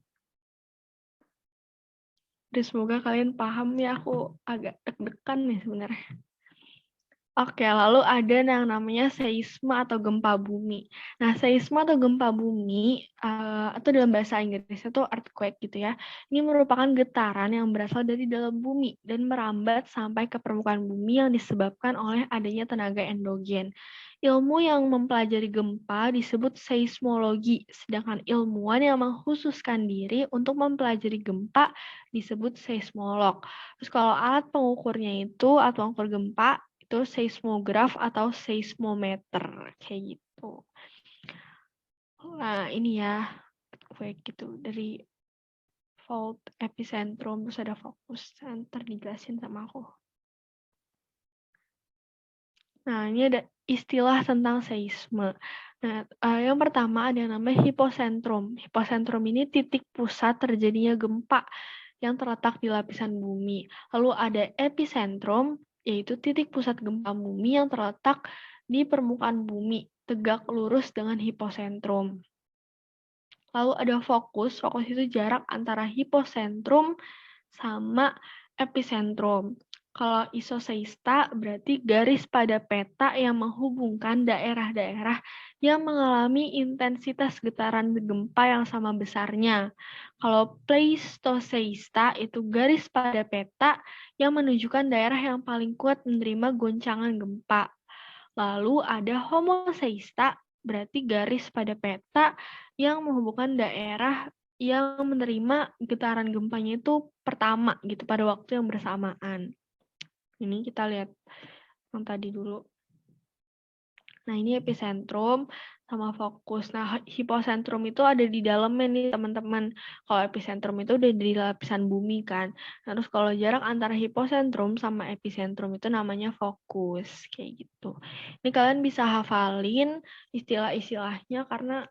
S1: Dan semoga kalian paham ya, aku agak deg-degan nih sebenarnya. Oke, lalu ada yang namanya seisme atau gempa bumi. Nah, seisme atau gempa bumi, atau dalam bahasa Inggrisnya itu earthquake gitu ya, ini merupakan getaran yang berasal dari dalam bumi dan merambat sampai ke permukaan bumi yang disebabkan oleh adanya tenaga endogen. Ilmu yang mempelajari gempa disebut seismologi, sedangkan ilmuwan yang mengkhususkan diri untuk mempelajari gempa disebut seismolog. Terus kalau alat pengukurnya itu, alat pengukur gempa, itu seismograf atau seismometer kayak gitu. Nah, ini ya kayak gitu dari fault epicentrum, terus ada focus center dijelasin sama aku. Nah, ini ada istilah tentang seisme. Nah, yang pertama ada yang namanya hipocentrum. Hipocentrum ini titik pusat terjadinya gempa yang terletak di lapisan bumi. Lalu ada epicentrum, yaitu titik pusat gempa bumi yang terletak di permukaan bumi, tegak lurus dengan hipocentrum. Lalu ada fokus itu jarak antara hipocentrum sama epicentrum. Kalau isoseista berarti garis pada peta yang menghubungkan daerah-daerah yang mengalami intensitas getaran gempa yang sama besarnya. Kalau pleistoseista itu garis pada peta yang menunjukkan daerah yang paling kuat menerima goncangan gempa. Lalu ada homoseista berarti garis pada peta yang menghubungkan daerah yang menerima getaran gempanya itu pertama gitu pada waktu yang bersamaan. Ini kita lihat yang tadi dulu. Nah, ini epicentrum sama fokus. Nah, hipocentrum itu ada di dalamnya nih, teman-teman. Kalau epicentrum itu udah di lapisan bumi kan. Nah, terus kalau jarak antara hipocentrum sama epicentrum itu namanya fokus. Kayak gitu. Ini kalian bisa hafalin istilah-istilahnya karena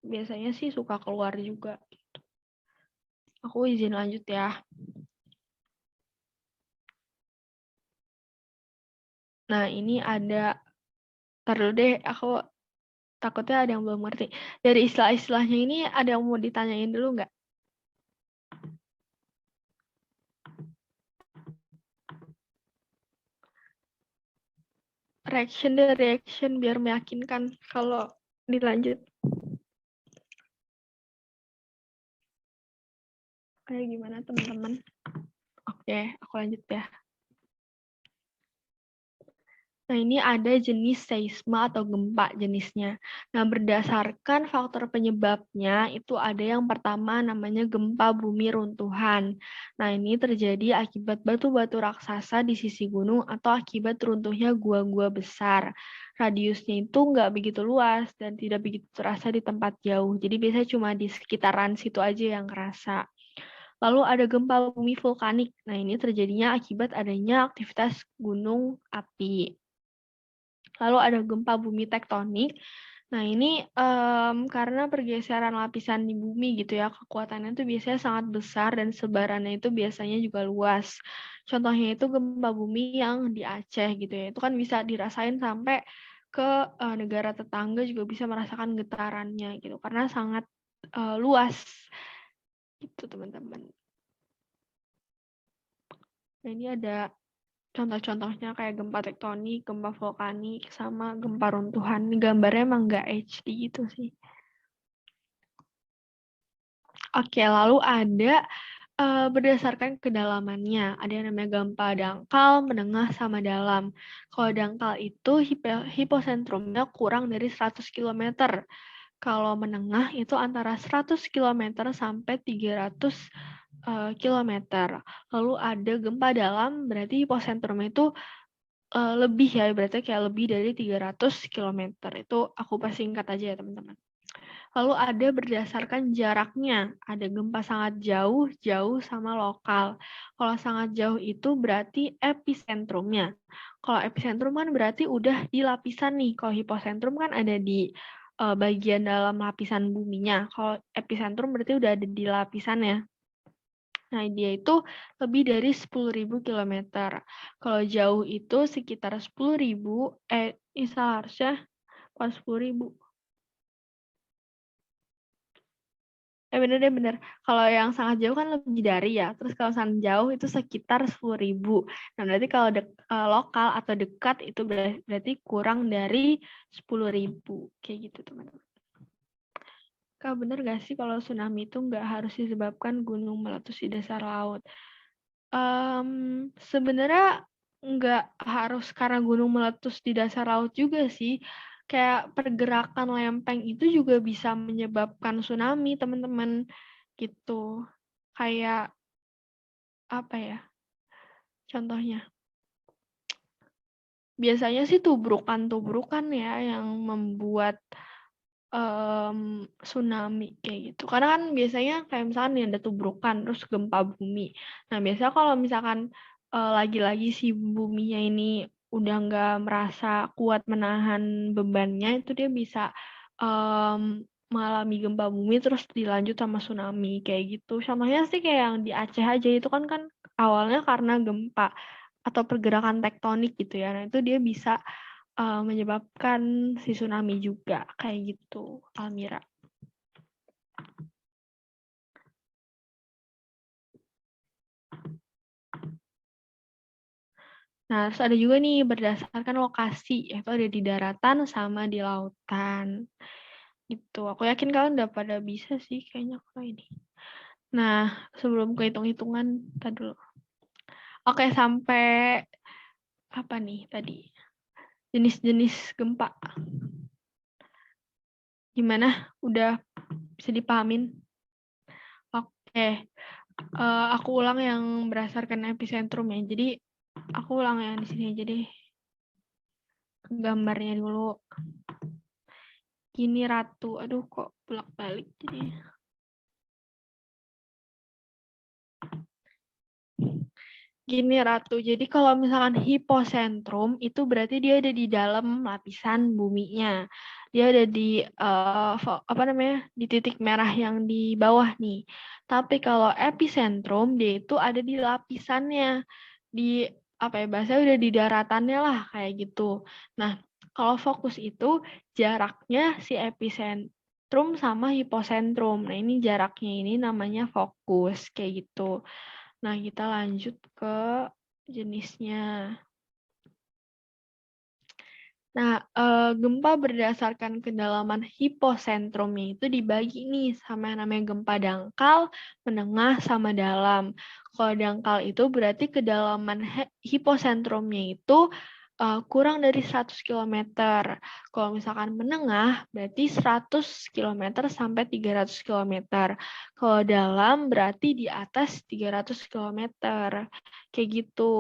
S1: biasanya sih suka keluar juga. Gitu. Aku izin lanjut ya. Nah, ini ada, taruh deh, aku takutnya ada yang belum ngerti. Dari istilah-istilahnya ini ada yang mau ditanyain dulu nggak? Reaction biar meyakinkan kalau dilanjut. Kayak gimana teman-teman? Oke, aku lanjut ya. Nah, ini ada jenis seisme atau gempa jenisnya. Nah, berdasarkan faktor penyebabnya, itu ada yang pertama namanya gempa bumi runtuhan. Nah, ini terjadi akibat batu-batu raksasa di sisi gunung atau akibat runtuhnya gua-gua besar. Radiusnya itu nggak begitu luas dan tidak begitu terasa di tempat jauh. Jadi biasanya cuma di sekitaran situ aja yang kerasa. Lalu ada gempa bumi vulkanik. Nah, ini terjadinya akibat adanya aktivitas gunung api. Lalu ada gempa bumi tektonik. Nah, ini karena pergeseran lapisan di bumi gitu ya, kekuatannya itu biasanya sangat besar dan sebarannya itu biasanya juga luas. Contohnya itu gempa bumi yang di Aceh gitu ya. Itu kan bisa dirasain sampai ke negara tetangga juga bisa merasakan getarannya gitu karena sangat luas gitu teman-teman. Nah, ini ada contoh-contohnya kayak gempa tektonik, gempa vulkanik, sama gempa runtuhan. Gambarnya emang nggak HD gitu sih. Oke, lalu ada berdasarkan kedalamannya. Ada yang namanya gempa dangkal, menengah, sama dalam. Kalau dangkal itu hiposentrumnya kurang dari 100 km. Kalau menengah itu antara 100 km sampai 300 km. Lalu ada gempa dalam, berarti hiposentrumnya itu lebih ya, berarti kayak lebih dari 300 km. Itu aku persingkat aja ya teman-teman. Lalu ada berdasarkan jaraknya, ada gempa sangat jauh, jauh sama lokal. Kalau sangat jauh itu berarti epicentrumnya. Kalau epicentrum kan berarti udah di lapisan nih, kalau hipocentrum kan ada di bagian dalam lapisan buminya. Kalau epicentrum berarti udah ada di lapisannya. Nah, dia itu lebih dari 10.000 kilometer. Kalau jauh itu sekitar 10.000, ini salah harusnya bukan 10.000. Bener deh, bener. Kalau yang sangat jauh kan lebih dari ya. Terus kalau sangat jauh itu sekitar 10.000. Nah, berarti kalau lokal atau dekat itu berarti kurang dari 10.000. Kayak gitu, teman-teman. Kak, bener gak sih kalau tsunami itu nggak harus disebabkan gunung meletus di dasar laut? Sebenarnya nggak harus karena gunung meletus di dasar laut juga sih. Kayak pergerakan lempeng itu juga bisa menyebabkan tsunami, teman-teman. Gitu. Kayak apa ya? Contohnya. Biasanya sih tubrukan-tubrukan ya yang membuat tsunami kayak gitu. Karena kan biasanya kayak misalkan nih ada tubrukan terus gempa bumi. Nah, biasanya kalau misalkan lagi-lagi si buminya ini udah nggak merasa kuat menahan bebannya, itu dia bisa mengalami gempa bumi terus dilanjut sama tsunami kayak gitu. Contohnya sih kayak yang di Aceh aja itu kan awalnya karena gempa atau pergerakan tektonik gitu ya. Nah, itu dia bisa menyebabkan si tsunami juga kayak gitu, Almira. Nah, terus ada juga nih berdasarkan lokasi, yaitu ada di daratan sama di lautan. Gitu. Aku yakin kalian udah pada bisa sih kayaknya kalau ini. Nah, sebelum kehitung-hitungan, tadi dulu. Oke, sampai apa nih tadi? Jenis-jenis gempa. Gimana? Udah bisa dipahamin? Oke. Aku ulang yang berdasarkan epicentrum ya. Jadi aku ulang yang di sini aja deh. Gambarnya dulu. Gini Ratu. Aduh kok bolak-balik jadi. Gini Ratu. Jadi kalau misalkan hipocentrum itu berarti dia ada di dalam lapisan buminya. Dia ada di di titik merah yang di bawah nih. Tapi kalau epicentrum dia itu ada di lapisannya. Di bahasanya udah di daratannya lah kayak gitu. Nah, kalau fokus itu jaraknya si epicentrum sama hipocentrum. Nah, ini jaraknya ini namanya fokus kayak gitu. Nah, kita lanjut ke jenisnya. Nah, gempa berdasarkan kedalaman hiposentrumnya itu dibagi nih sama yang namanya gempa dangkal, menengah, sama dalam. Kalau dangkal itu berarti kedalaman hiposentrumnya itu kurang dari 100 km. Kalau misalkan menengah berarti 100 km sampai 300 km. Kalau dalam berarti di atas 300 km. Kayak gitu,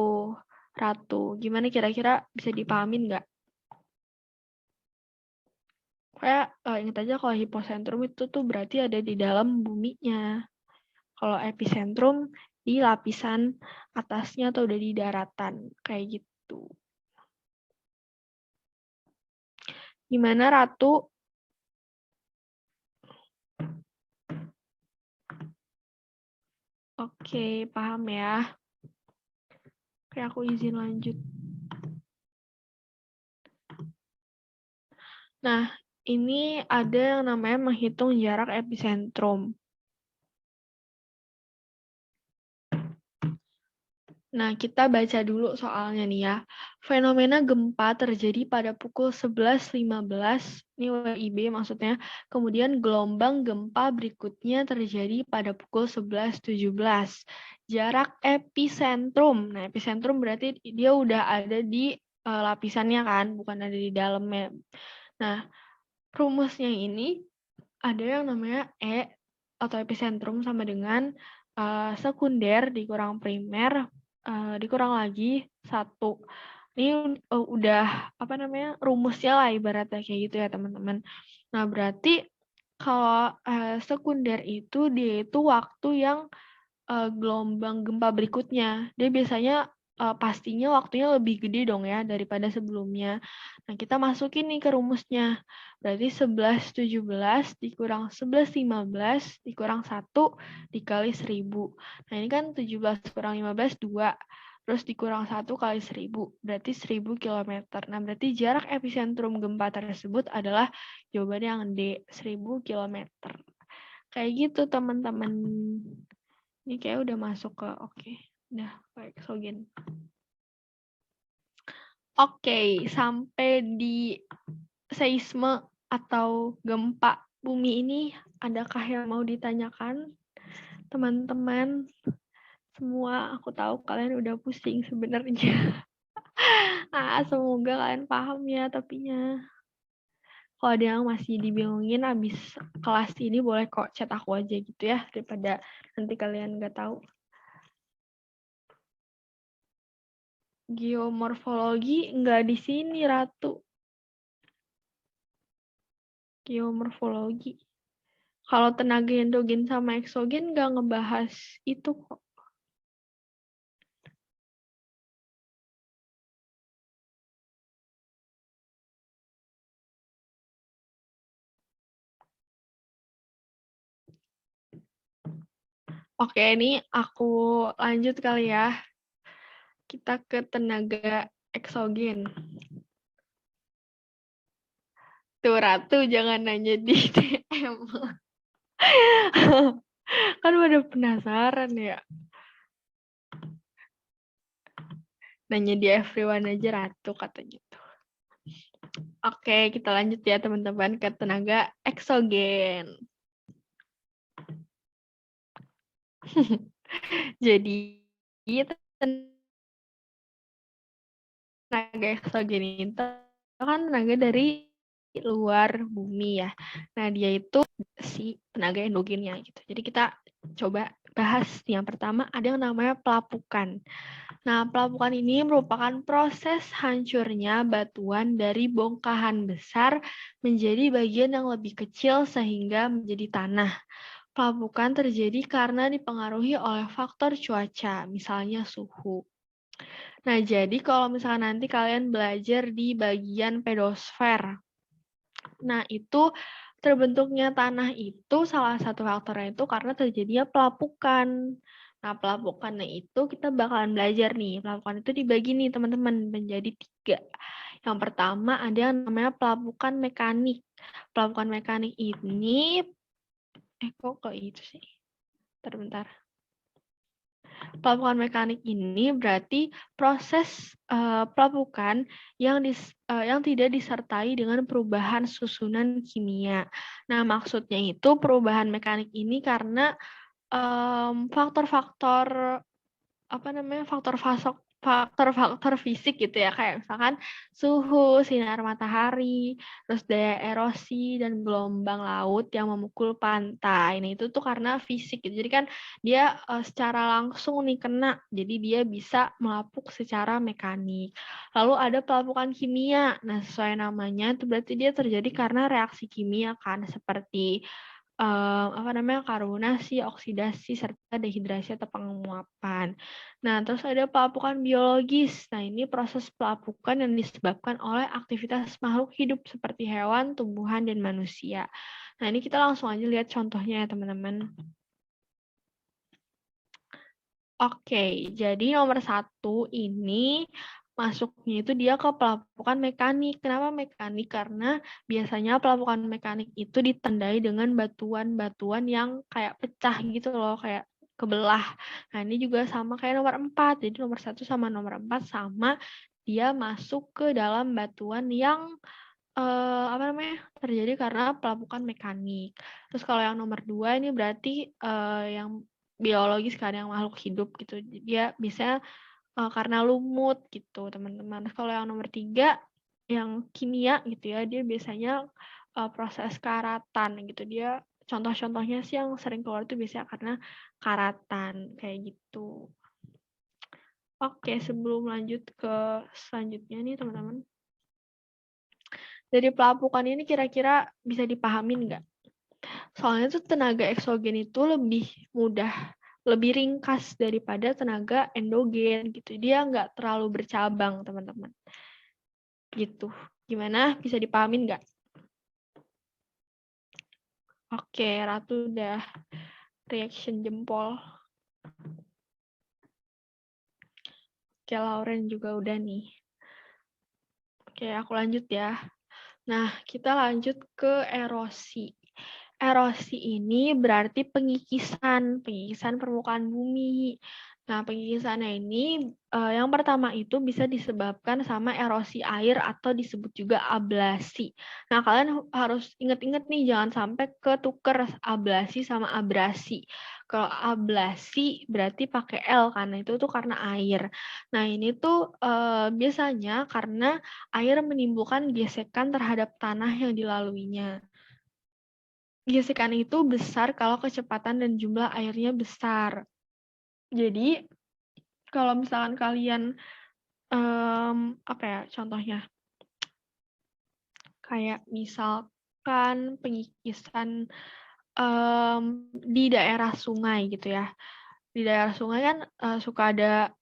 S1: Ratu. Gimana kira-kira bisa dipahamin nggak? Kayak ingat aja kalau hipocentrum itu tuh berarti ada di dalam buminya. Kalau epicentrum di lapisan atasnya atau udah di daratan. Kayak gitu. Gimana Ratu? Oke, paham ya. Oke, aku izin lanjut. Nah, ini ada yang namanya menghitung jarak epicentrum. Nah, kita baca dulu soalnya nih ya. Fenomena gempa terjadi pada pukul 11.15, ini WIB maksudnya. Kemudian gelombang gempa berikutnya terjadi pada pukul 11.17. Jarak epicentrum. Nah, epicentrum berarti dia udah ada di lapisannya kan, bukan ada di dalamnya. Nah, rumusnya ini ada yang namanya E atau epicentrum sama dengan sekunder dikurang primer dikurang lagi 1. Ini udah rumusnya lah ibaratnya kayak gitu ya teman-teman. Nah, berarti kalau sekunder itu dia itu waktu yang gelombang gempa berikutnya. Dia biasanya pastinya waktunya lebih gede dong ya daripada sebelumnya. Nah, kita masukin nih ke rumusnya. Berarti 11/17 dikurang 11/15 dikurang 1 dikali 1000. Nah, ini kan 17 kurang 15, 2. Terus dikurang 1 kali 1000, berarti 1000 km. Nah, berarti jarak epicentrum gempa tersebut adalah jawaban yang D, 1000 km. Kayak gitu, teman-teman. Ini kayak udah masuk ke, oke. Udah, kayak eksogen. Oke, sampai di seisme atau gempa bumi ini, adakah yang mau ditanyakan? Teman-teman, semua aku tahu kalian udah pusing sebenarnya. Semoga kalian paham ya tapinya. Kalau ada yang masih dibingungin abis kelas ini boleh kok chat aku aja gitu ya, daripada nanti kalian nggak tahu. Geomorfologi nggak di sini, Ratu. Geomorfologi. Kalau tenaga endogen sama eksogen nggak ngebahas itu kok. Oke, ini aku lanjut kali ya. Kita ke tenaga eksogen. Tuh, Ratu jangan nanya di DM. Kan pada penasaran ya. Nanya di everyone aja, Ratu katanya tuh. Oke, kita lanjut ya teman-teman ke tenaga eksogen. Jadi tenaga eksogen itu kan tenaga dari luar bumi ya. Nah, dia itu si tenaga endogennya gitu. Jadi kita coba bahas yang pertama, ada yang namanya pelapukan. Nah, pelapukan ini merupakan proses hancurnya batuan dari bongkahan besar menjadi bagian yang lebih kecil sehingga menjadi tanah. Pelapukan terjadi karena dipengaruhi oleh faktor cuaca, misalnya suhu. Nah, jadi kalau misalnya nanti kalian belajar di bagian pedosfer, nah itu terbentuknya tanah itu salah satu faktornya itu karena terjadinya pelapukan. Nah, pelapukannya itu kita bakalan belajar nih. Pelapukan itu dibagi nih teman-teman menjadi 3. Yang pertama ada yang namanya pelapukan mekanik. Pelapukan mekanik ini, kok itu sih? Bentar. Pelapukan mekanik ini berarti proses pelapukan yang tidak disertai dengan perubahan susunan kimia. Nah, maksudnya itu perubahan mekanik ini karena faktor-faktor faktor fisik gitu ya, kayak misalkan suhu, sinar matahari, terus daya erosi dan gelombang laut yang memukul pantai. Nah, itu tuh karena fisik gitu. Jadi kan dia secara langsung nih kena, jadi dia bisa melapuk secara mekanik. Lalu ada pelapukan kimia. Nah, sesuai namanya itu berarti dia terjadi karena reaksi kimia kan, seperti karbonasi, oksidasi, serta dehidrasi atau penguapan. Nah, terus ada pelapukan biologis. Nah, ini proses pelapukan yang disebabkan oleh aktivitas makhluk hidup seperti hewan, tumbuhan, dan manusia. Nah, ini kita langsung aja lihat contohnya ya, teman-teman. Oke, jadi nomor 1 ini masuknya itu dia ke pelapukan mekanik. Kenapa mekanik? Karena biasanya pelapukan mekanik itu ditandai dengan batuan-batuan yang kayak pecah gitu loh, kayak kebelah. Nah, ini juga sama kayak nomor 4. Jadi nomor 1 sama nomor 4 sama, dia masuk ke dalam batuan yang terjadi karena pelapukan mekanik. Terus kalau yang nomor 2 ini berarti yang biologis kan, yang makhluk hidup gitu. Dia bisa karena lumut gitu, teman-teman. Kalau yang nomor 3, yang kimia gitu ya, dia biasanya proses karatan gitu. Dia contoh-contohnya sih yang sering keluar itu biasanya karena karatan, kayak gitu. Oke, sebelum lanjut ke selanjutnya nih, teman-teman. Dari pelapukan ini kira-kira bisa dipahamin nggak? Soalnya tuh tenaga eksogen itu lebih mudah, lebih ringkas daripada tenaga endogen gitu. Dia nggak terlalu bercabang, teman-teman. Gitu. Gimana? Bisa dipahamin nggak? Oke, Ratu udah reaction jempol. Oke, Lauren juga udah nih. Oke, aku lanjut ya. Nah, kita lanjut ke erosi. Erosi ini berarti pengikisan permukaan bumi. Nah, pengikisannya ini yang pertama itu bisa disebabkan sama erosi air atau disebut juga ablasi. Nah, kalian harus ingat-ingat nih, jangan sampai ketuker ablasi sama abrasi. Kalau ablasi berarti pakai L, karena itu tuh karena air. Nah, ini tuh biasanya karena air menimbulkan gesekan terhadap tanah yang dilaluinya. Gesekan itu besar kalau kecepatan dan jumlah airnya besar. Jadi, kalau misalkan kalian, apa ya contohnya? Kayak misalkan pengikisan di daerah sungai gitu ya. Di daerah sungai kan suka ada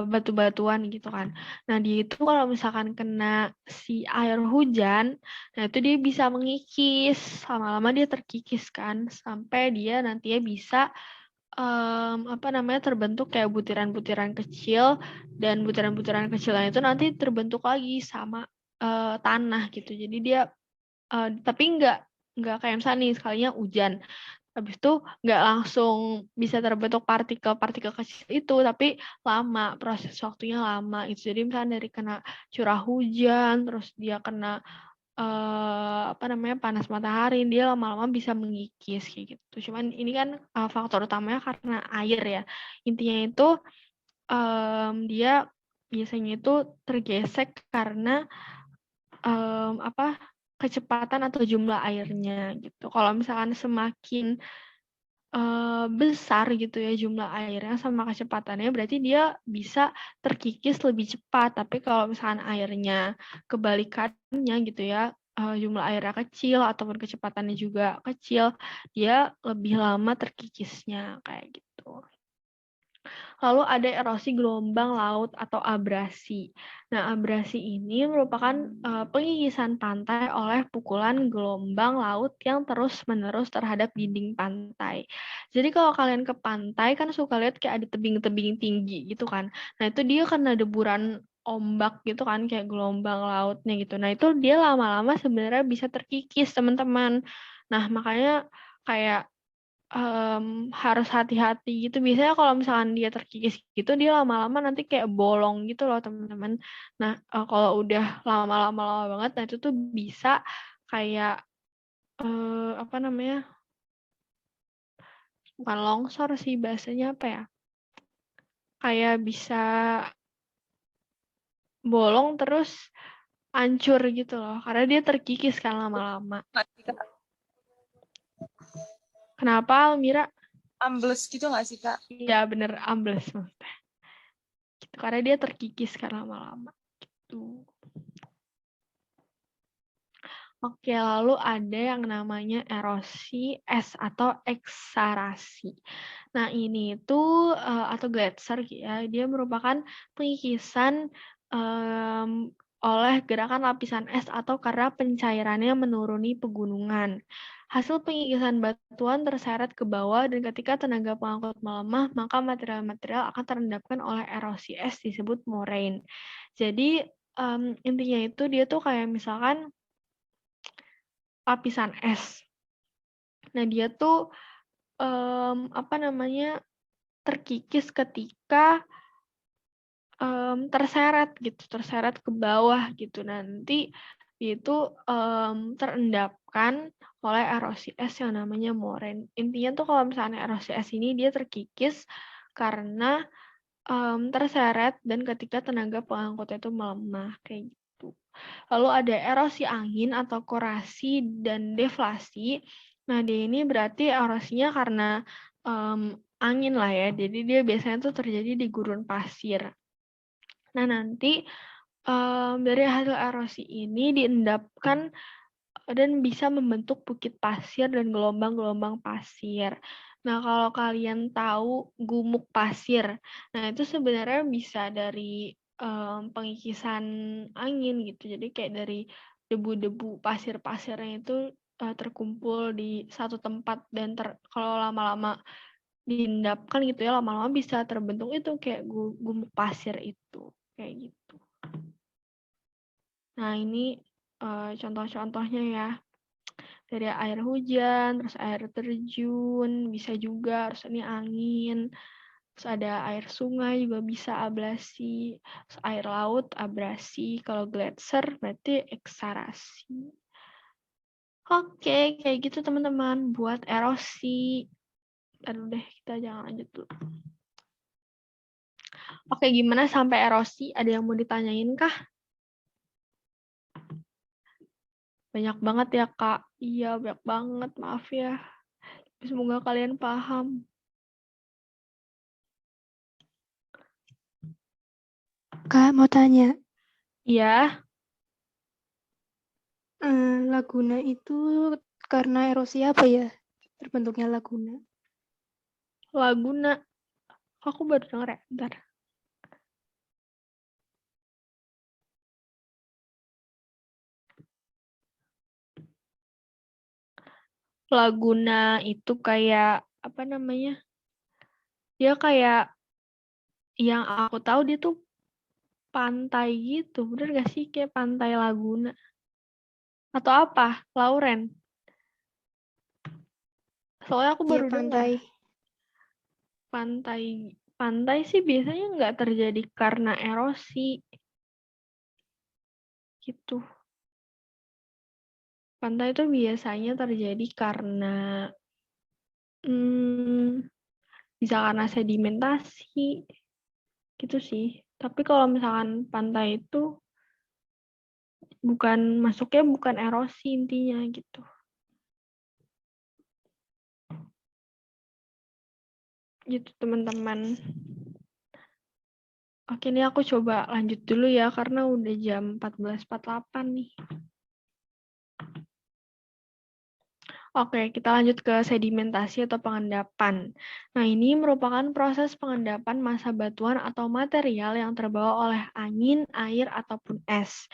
S1: batu-batuan gitu kan. Nah, dia itu kalau misalkan kena si air hujan, nah itu dia bisa mengikis, lama-lama dia terkikis kan, sampai dia nantinya bisa terbentuk kayak butiran-butiran kecil, dan butiran-butiran kecilnya itu nanti terbentuk lagi sama tanah gitu. Jadi dia tapi nggak kayak misalnya nih sekalinya hujan, habis itu nggak langsung bisa terbentuk partikel-partikel kecil itu, tapi lama, proses waktunya lama itu. Jadi misalnya dari kena curah hujan, terus dia kena panas matahari, dia lama-lama bisa mengikis kayak gitu. Cuman ini kan faktor utamanya karena air ya. Intinya itu dia biasanya itu tergesek karena kecepatan atau jumlah airnya gitu. Kalau misalkan semakin besar gitu ya jumlah airnya sama kecepatannya, berarti dia bisa terkikis lebih cepat. Tapi kalau misalkan airnya kebalikannya gitu ya, jumlah airnya kecil ataupun kecepatannya juga kecil, dia lebih lama terkikisnya kayak gitu. Lalu ada erosi gelombang laut atau abrasi. Nah, abrasi ini merupakan pengikisan pantai oleh pukulan gelombang laut yang terus-menerus terhadap dinding pantai. Jadi kalau kalian ke pantai kan suka lihat kayak ada tebing-tebing tinggi gitu kan. Nah, itu dia kena deburan ombak gitu kan, kayak gelombang lautnya gitu. Nah, itu dia lama-lama sebenarnya bisa terkikis, teman-teman. Nah, makanya kayak harus hati-hati gitu. Biasanya kalau misalkan dia terkikis gitu, dia lama-lama nanti kayak bolong gitu loh, teman-teman. Nah, kalau udah lama-lama banget, nah itu tuh bisa kayak bukan longsor sih bahasanya, apa ya? Kayak bisa bolong terus hancur gitu loh, karena dia terkikis kan lama-lama. Kenapa, Almira?
S3: Ambles gitu nggak sih, Kak?
S1: Iya, bener, ambles maksudnya. Gitu, karena dia terkikis kan lama-lama. Gitu. Oke, lalu ada yang namanya erosi es atau eksarasi. Nah, ini itu atau gletser ya, dia merupakan pengikisan oleh gerakan lapisan es atau karena pencairannya menuruni pegunungan. Hasil pengikisan batuan terseret ke bawah, dan ketika tenaga pengangkut melemah, maka material-material akan terendapkan oleh erosi es disebut moraine. Jadi intinya itu dia tuh kayak misalkan lapisan es. Nah, dia tuh terkikis ketika terseret ke bawah gitu. Nanti itu terendapkan oleh erosi es yang namanya moraine. Intinya tuh kalau misalnya erosi es ini dia terkikis karena terseret dan ketika tenaga pengangkutnya itu melemah kayak gitu. Lalu ada erosi angin atau korasi dan deflasi. Nah, ini berarti erosinya karena angin lah ya. Jadi dia biasanya tuh terjadi di gurun pasir. Nah, nanti dari hasil erosi ini diendapkan dan bisa membentuk bukit pasir dan gelombang-gelombang pasir. Nah, kalau kalian tahu gumuk pasir, nah itu sebenarnya bisa dari pengikisan angin gitu. Jadi kayak dari debu-debu pasir-pasirnya itu terkumpul di satu tempat dan kalau lama-lama diendapkan gitu ya, lama-lama bisa terbentuk itu kayak gumuk pasir itu, kayak gitu. Nah, ini contoh-contohnya ya. Dari air hujan, terus air terjun, bisa juga, terus ini angin, terus ada air sungai juga bisa abrasi, terus air laut abrasi, kalau gletser berarti eksarasi. Oke, kayak gitu teman-teman, buat erosi. Aduh deh, kita jangan lanjut dulu. Oke, gimana sampai erosi? Ada yang mau ditanyain kah? Banyak banget ya, Kak. Iya, banyak banget. Maaf ya. Semoga kalian paham.
S5: Kak, mau tanya,
S1: Iya,
S5: laguna itu karena erosi apa ya terbentuknya laguna?
S1: Laguna. Aku baru denger ya, bentar. Laguna itu kayak, apa namanya, dia kayak, yang aku tahu dia tuh pantai gitu, bener gak sih? Kayak pantai Laguna. Atau apa? Lauren? Soalnya aku
S5: Iya,
S1: baru
S5: pantai.
S1: dengar. Pantai sih biasanya nggak terjadi karena erosi. Gitu. Pantai itu biasanya terjadi karena bisa karena sedimentasi. Gitu sih. Tapi kalau misalkan pantai itu masuknya bukan erosi intinya gitu. Gitu teman-teman. Oke, ini aku coba lanjut dulu ya karena udah jam 14.48 nih. Oke, kita lanjut ke sedimentasi atau pengendapan. Nah, ini merupakan proses pengendapan massa batuan atau material yang terbawa oleh angin, air, ataupun es.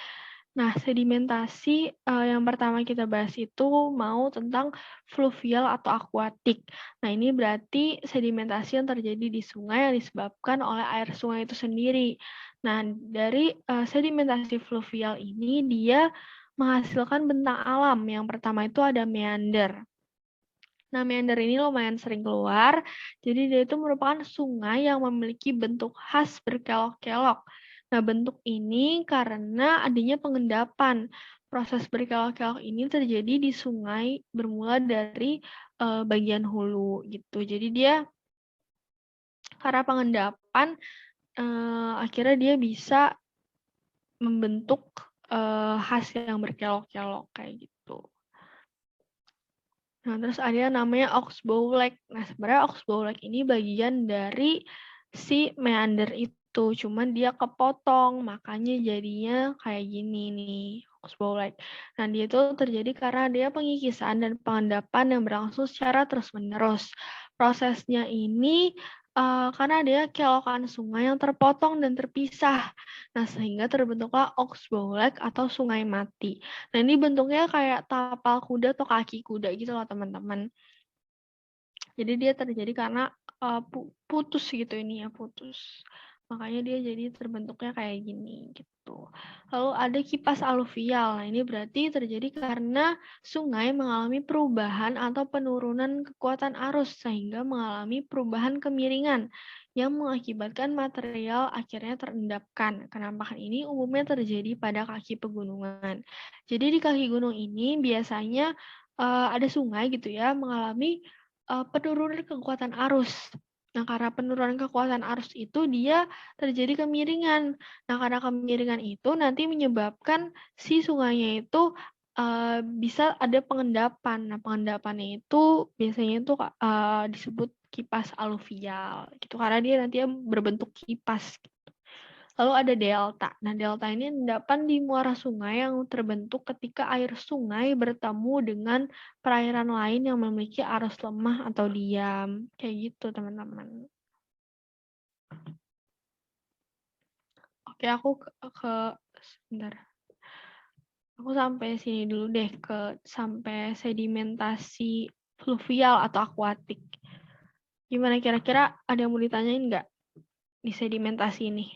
S1: Nah, sedimentasi yang pertama kita bahas itu mau tentang fluvial atau akuatik. Nah, ini berarti sedimentasi yang terjadi di sungai yang disebabkan oleh air sungai itu sendiri. Nah, dari sedimentasi fluvial ini dia menghasilkan bentang alam. Yang pertama itu ada meander. Nah, meander ini lumayan sering keluar. Jadi dia itu merupakan sungai yang memiliki bentuk khas berkelok-kelok. Nah, bentuk ini karena adanya pengendapan. Proses berkelok-kelok ini terjadi di sungai bermula dari bagian hulu gitu. Jadi dia karena pengendapan akhirnya dia bisa membentuk khas yang berkelok-kelok kayak gitu. Nah, terus ada yang namanya oxbow lake. Nah, sebenarnya oxbow lake ini bagian dari si meander itu, cuman dia kepotong, makanya jadinya kayak gini nih, oxbow lake. Nah, dia itu terjadi karena dia pengikisan dan pengendapan yang berlangsung secara terus-menerus. Prosesnya ini karena dia kelokan sungai yang terpotong dan terpisah. Nah, sehingga terbentuklah oxbow lake atau sungai mati. Nah, ini bentuknya kayak tapal kuda atau kaki kuda gitu loh, teman-teman. Jadi dia terjadi karena putus gitu ini ya, putus. Makanya dia jadi terbentuknya kayak gini gitu. Lalu ada kipas aluvial. Nah, ini berarti terjadi karena sungai mengalami perubahan atau penurunan kekuatan arus sehingga mengalami perubahan kemiringan yang mengakibatkan material akhirnya terendapkan. Penampakan ini umumnya terjadi pada kaki pegunungan. Jadi di kaki gunung ini biasanya ada sungai gitu ya mengalami penurunan kekuatan arus. Nah, karena penurunan kekuatan arus itu dia terjadi kemiringan. Nah, karena kemiringan itu nanti menyebabkan si sungainya itu bisa ada pengendapan. Nah, pengendapannya itu biasanya itu disebut kipas aluvial gitu karena dia nantinya berbentuk kipas gitu. Lalu ada delta. Nah, delta ini endapan di muara sungai yang terbentuk ketika air sungai bertemu dengan perairan lain yang memiliki arus lemah atau diam. Kayak gitu, teman-teman. Oke, aku sebentar. Aku sampai sini dulu deh, sampai sedimentasi fluvial atau akuatik. Gimana kira-kira, ada yang mau ditanyain nggak di sedimentasi ini?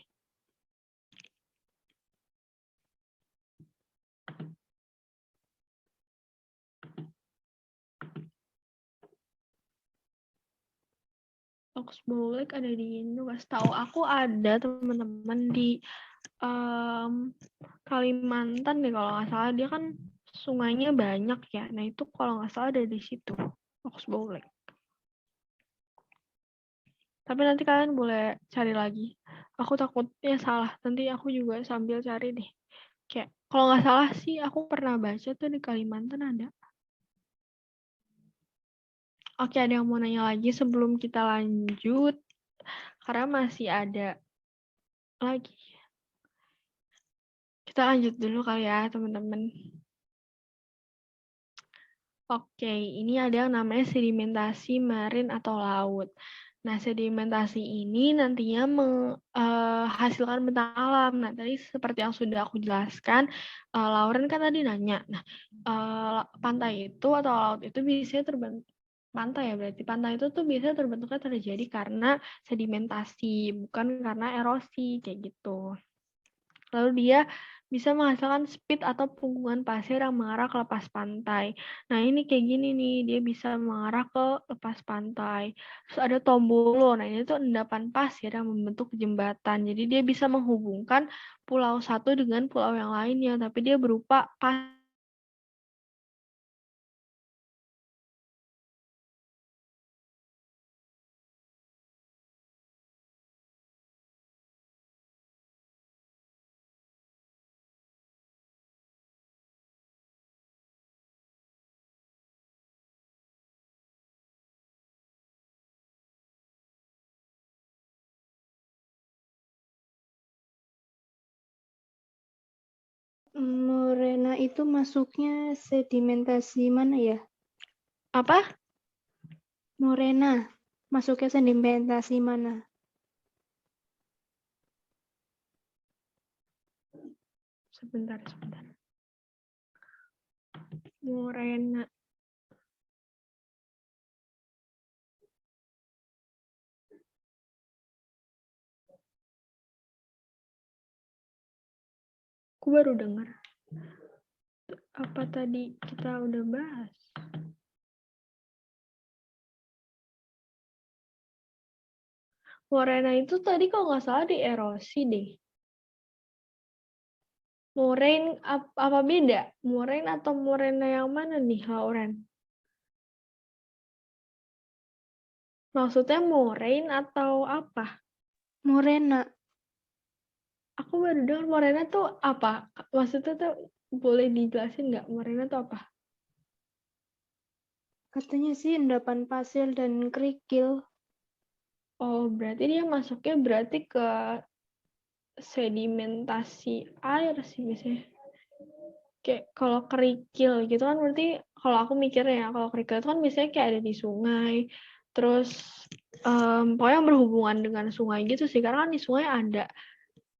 S1: Oxbow ada di Indo, kasih tahu aku ada teman-teman di Kalimantan deh kalau nggak salah, dia kan sungainya banyak ya. Nah itu kalau nggak salah ada di situ, Oxbow Lake. Tapi nanti kalian boleh cari lagi. Aku takutnya salah, nanti aku juga sambil cari deh. Kayak kalau nggak salah sih aku pernah baca tuh di Kalimantan ada. Oke, ada yang mau nanya lagi sebelum kita lanjut? Karena masih ada lagi. Kita lanjut dulu kali ya, teman-teman. Oke, ini ada yang namanya sedimentasi marin atau laut. Nah, sedimentasi ini nantinya menghasilkan bentang alam. Nah, tadi seperti yang sudah aku jelaskan, Lauren kan tadi nanya. Nah, pantai itu atau laut itu biasanya terbentuk pantai ya, berarti pantai itu tuh biasanya terbentuknya terjadi karena sedimentasi, bukan karena erosi kayak gitu. Lalu dia bisa menghasilkan speed atau punggungan pasir yang mengarah ke lepas pantai. Nah, ini kayak gini nih, dia bisa mengarah ke lepas pantai. Terus ada tombolo, nah ini tuh endapan pasir yang membentuk jembatan. Jadi dia bisa menghubungkan pulau satu dengan pulau yang lainnya, tapi dia berupa pasir.
S5: Morena itu masuknya sedimentasi mana ya?
S1: Apa?
S5: Morena masuknya sedimentasi mana?
S1: Sebentar. Morena. Aku baru dengar. Apa tadi kita udah bahas? Morena itu tadi kalau nggak salah di erosi deh. Moraine apa beda? Moraine atau morena yang mana nih, Lauren? Maksudnya moraine atau apa?
S5: Morena.
S1: Aku baru dengar morena tuh apa? Maksudnya tuh boleh dijelasin nggak morena tuh apa?
S5: Katanya sih endapan pasir dan kerikil.
S1: Oh, berarti dia masuknya berarti ke sedimentasi air sih biasanya. Kayak kalau kerikil gitu kan berarti kalau aku mikirnya ya, kalau kerikil itu kan biasanya kayak ada di sungai, terus pokoknya berhubungan dengan sungai gitu sih, karena kan di sungai ada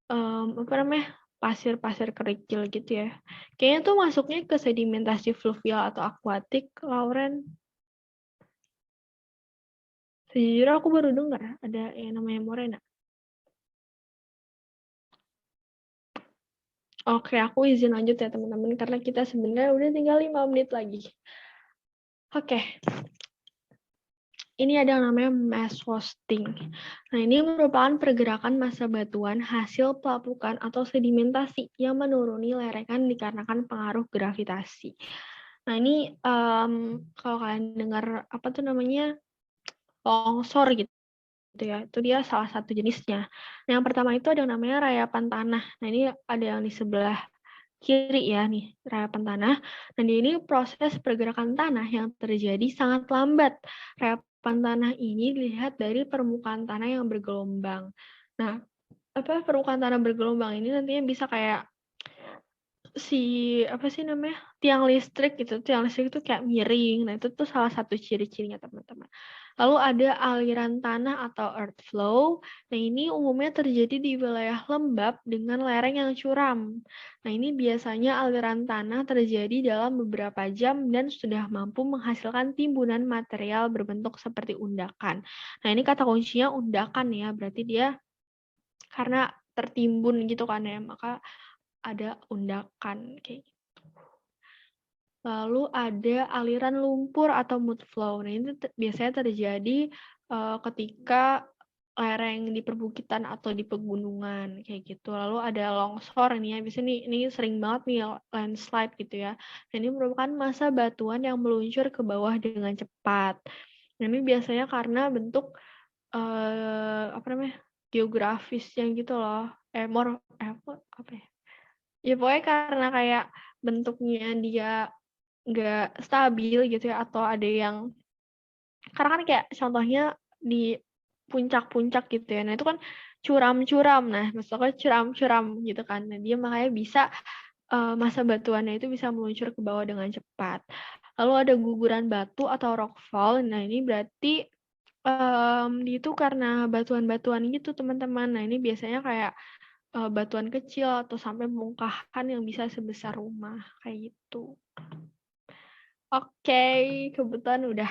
S1: apa namanya pasir-pasir kerikil gitu ya. Kayaknya tuh masuknya ke sedimentasi fluvial atau akuatik, Lauren. Sejujurnya aku baru dengar ada yang namanya morena. Oke, aku izin lanjut ya teman-teman, karena kita sebenarnya udah tinggal 5 menit lagi. Oke. Ini ada yang namanya mass hosting. Nah, ini merupakan pergerakan massa batuan hasil pelapukan atau sedimentasi yang menuruni lereng dikarenakan pengaruh gravitasi. Nah, ini kalau kalian dengar apa tuh namanya longsor gitu ya, itu dia salah satu jenisnya. Nah, yang pertama itu ada yang namanya rayapan tanah. Nah, ini ada yang di sebelah kiri ya nih, rayapan tanah. Dan ini proses pergerakan tanah yang terjadi sangat lambat. Rayapan tanah ini dilihat dari permukaan tanah yang bergelombang. Nah, permukaan tanah bergelombang ini nantinya bisa kayak tiang listrik gitu. Tiang listrik itu kayak miring. Nah, itu tuh salah satu ciri-cirinya, teman-teman. Lalu ada aliran tanah atau earth flow. Nah, ini umumnya terjadi di wilayah lembab dengan lereng yang curam. Nah, ini biasanya aliran tanah terjadi dalam beberapa jam dan sudah mampu menghasilkan timbunan material berbentuk seperti undakan. Nah, ini kata kuncinya undakan ya, berarti dia karena tertimbun gitu kan ya, maka ada undakan kayak gitu. Lalu ada aliran lumpur atau mud flow. Nah, ini biasanya terjadi ketika lereng di perbukitan atau di pegunungan kayak gitu. Lalu ada longsor nih ya. Biasanya ini sering banget nih landslide gitu ya. Dan ini merupakan massa batuan yang meluncur ke bawah dengan cepat. Nah, ini biasanya karena bentuk geografisnya gitu loh. Apa ya? Ya pokoknya karena kayak bentuknya dia nggak stabil gitu ya, atau ada yang karena kan kayak contohnya di puncak-puncak gitu ya, nah itu kan curam-curam, nah maksudnya curam-curam gitu kan, nah dia makanya bisa massa batuannya itu bisa meluncur ke bawah dengan cepat. Lalu ada guguran batu atau rockfall, nah ini berarti itu karena batuan-batuan gitu teman-teman. Nah ini biasanya kayak batuan kecil atau sampai bongkahan yang bisa sebesar rumah kayak gitu. Oke, kebetulan udah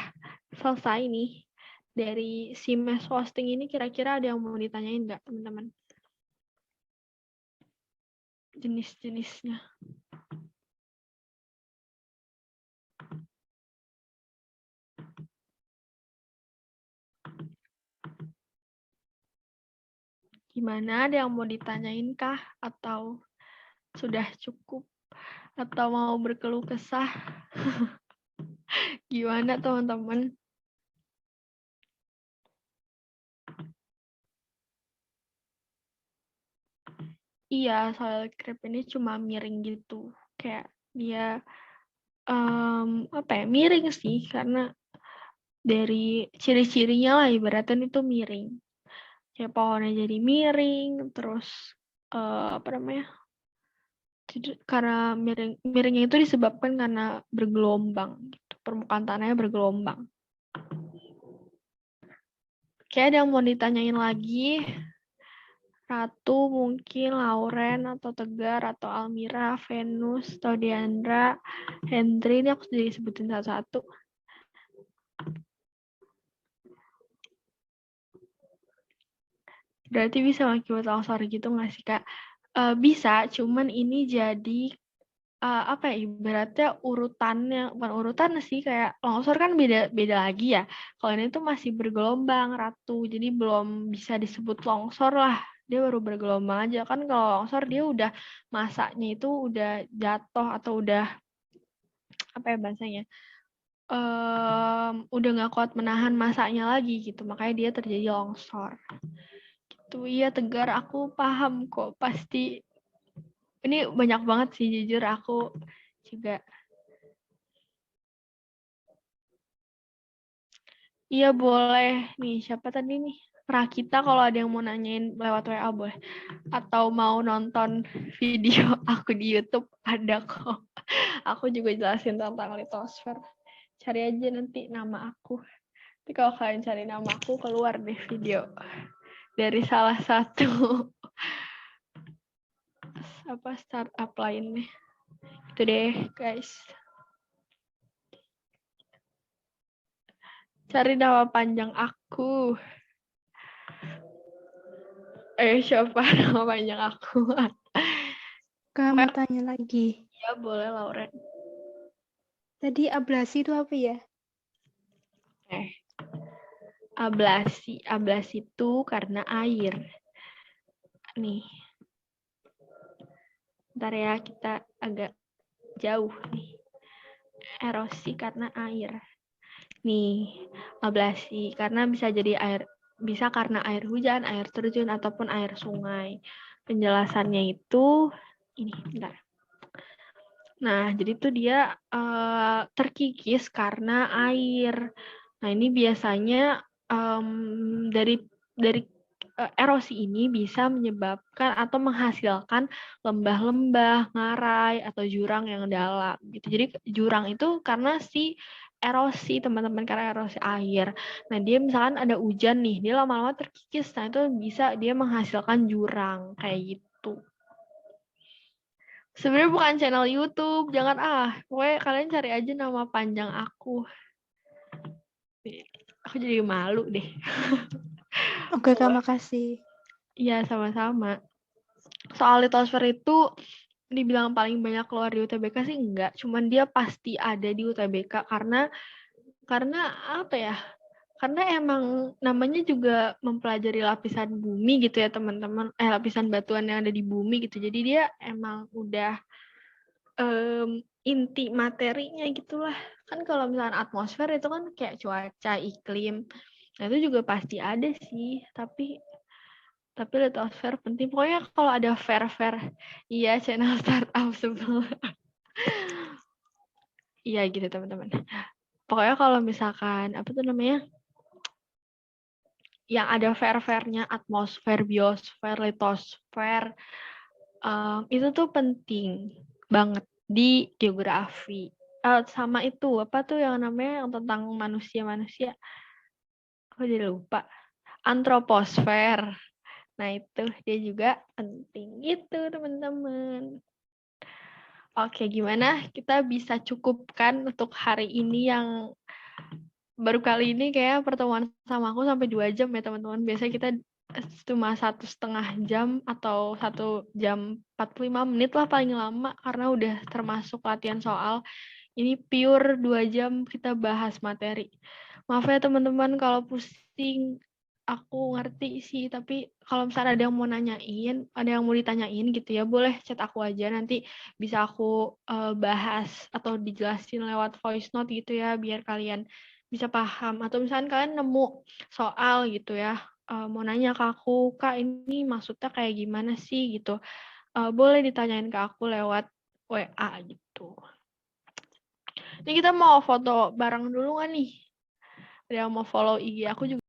S1: selesai nih dari si mass hosting ini. Kira-kira ada yang mau ditanyain nggak teman-teman? Jenis-jenisnya. Gimana, ada yang mau ditanyain kah? Atau sudah cukup? Atau mau berkeluh kesah? Gimana teman-teman? Iya, soil creep ini cuma miring gitu. Kayak dia miring sih, karena dari ciri-cirinya lah ibaratnya itu miring. Kayak pohonnya jadi miring, terus karena miringnya itu disebabkan karena bergelombang gitu. Permukaan tanahnya bergelombang. Oke, ada yang mau ditanyain lagi? Ratu mungkin, Lauren atau Tegar atau Almira, Venus atau Diandra, Hendri, ini aku sudah disebutin satu-satu. Berarti bisa mengakibat longsor gitu nggak sih, Kak? Bisa, cuman ini jadi ibaratnya urutannya, bukan urutan sih, kayak longsor kan beda lagi ya. Kalau ini tuh masih bergelombang, Ratu, jadi belum bisa disebut longsor lah. Dia baru bergelombang aja. Kan kalau longsor dia udah masanya itu udah jatuh atau udah bahasanya, udah nggak kuat menahan masanya lagi gitu, makanya dia terjadi longsor. Gitu. Iya, Tegar, aku paham kok, pasti. Ini banyak banget sih, jujur aku juga. Iya, boleh. Nih, siapa tadi nih? Rakita, kalau ada yang mau nanyain lewat WA boleh. Atau mau nonton video aku di YouTube, ada kok. Aku juga jelasin tentang litosfer. Cari aja nanti nama aku. Tapi kalau kalian cari nama aku, keluar deh video. Dari salah satu startup lainnya. Itu deh, guys. Cari nama panjang aku. Siapa nama panjang aku?
S5: Kak, mau tanya lagi.
S1: Ya, boleh, Lauren.
S5: Tadi ablasi itu apa ya?
S1: Ablasi. Ablasi itu karena air. Nih. Bentar ya, kita agak jauh nih. Erosi karena air. Nih, ablasi karena bisa jadi bisa karena air hujan, air terjun, ataupun air sungai. Penjelasannya itu ini, bentar. Nah, jadi tuh dia terkikis karena air. Nah, ini biasanya dari erosi ini bisa menyebabkan atau menghasilkan lembah-lembah, ngarai, atau jurang yang dalam gitu. Jadi jurang itu karena si erosi teman-teman, karena erosi air. Nah dia misalkan ada hujan nih, dia lama-lama terkikis, nah itu bisa dia menghasilkan jurang kayak gitu. Sebenarnya bukan channel YouTube, jangan pokoknya kalian cari aja nama panjang aku. Aku jadi malu deh.
S5: Oke, Kak, makasih.
S1: Iya, sama-sama. Soal litosfer itu dibilang paling banyak keluar di UTBK sih enggak, cuman dia pasti ada di UTBK karena apa ya? Karena emang namanya juga mempelajari lapisan bumi gitu ya teman-teman, lapisan batuan yang ada di bumi gitu. Jadi dia emang udah inti materinya gitulah. Kan kalau misalnya atmosfer itu kan kayak cuaca, iklim. Nah itu juga pasti ada sih, tapi litosfer penting. Pokoknya kalau ada fair, iya channel startup sebelah. Iya gitu teman-teman. Pokoknya kalau misalkan apa tuh namanya, yang ada fair-fairnya atmosfer, biosfer, litosfer, itu tuh penting banget di geografi. Sama itu apa tuh yang namanya yang tentang manusia, aku jadi lupa. Antroposfer. Nah itu dia juga penting gitu teman-teman. Oke, gimana kita bisa cukupkan untuk hari ini yang baru kali ini kayak pertemuan sama aku sampai 2 jam ya teman-teman. Biasanya kita cuma 1,5 jam atau 1 jam 45 menit lah paling lama karena udah termasuk latihan soal. Ini pure 2 jam kita bahas materi. Maaf ya teman-teman kalau pusing. Aku ngerti sih, tapi kalau misalnya ada yang mau nanyain, ada yang mau ditanyain gitu ya, boleh chat aku aja, nanti bisa aku bahas atau dijelasin lewat voice note gitu ya, biar kalian bisa paham. Atau misalnya kalian nemu soal gitu ya, mau nanya ke aku, Kak ini maksudnya kayak gimana sih gitu, boleh ditanyain ke aku lewat WA gitu. Ini kita mau foto bareng dulu nggak nih? Ada yang mau follow IG aku juga.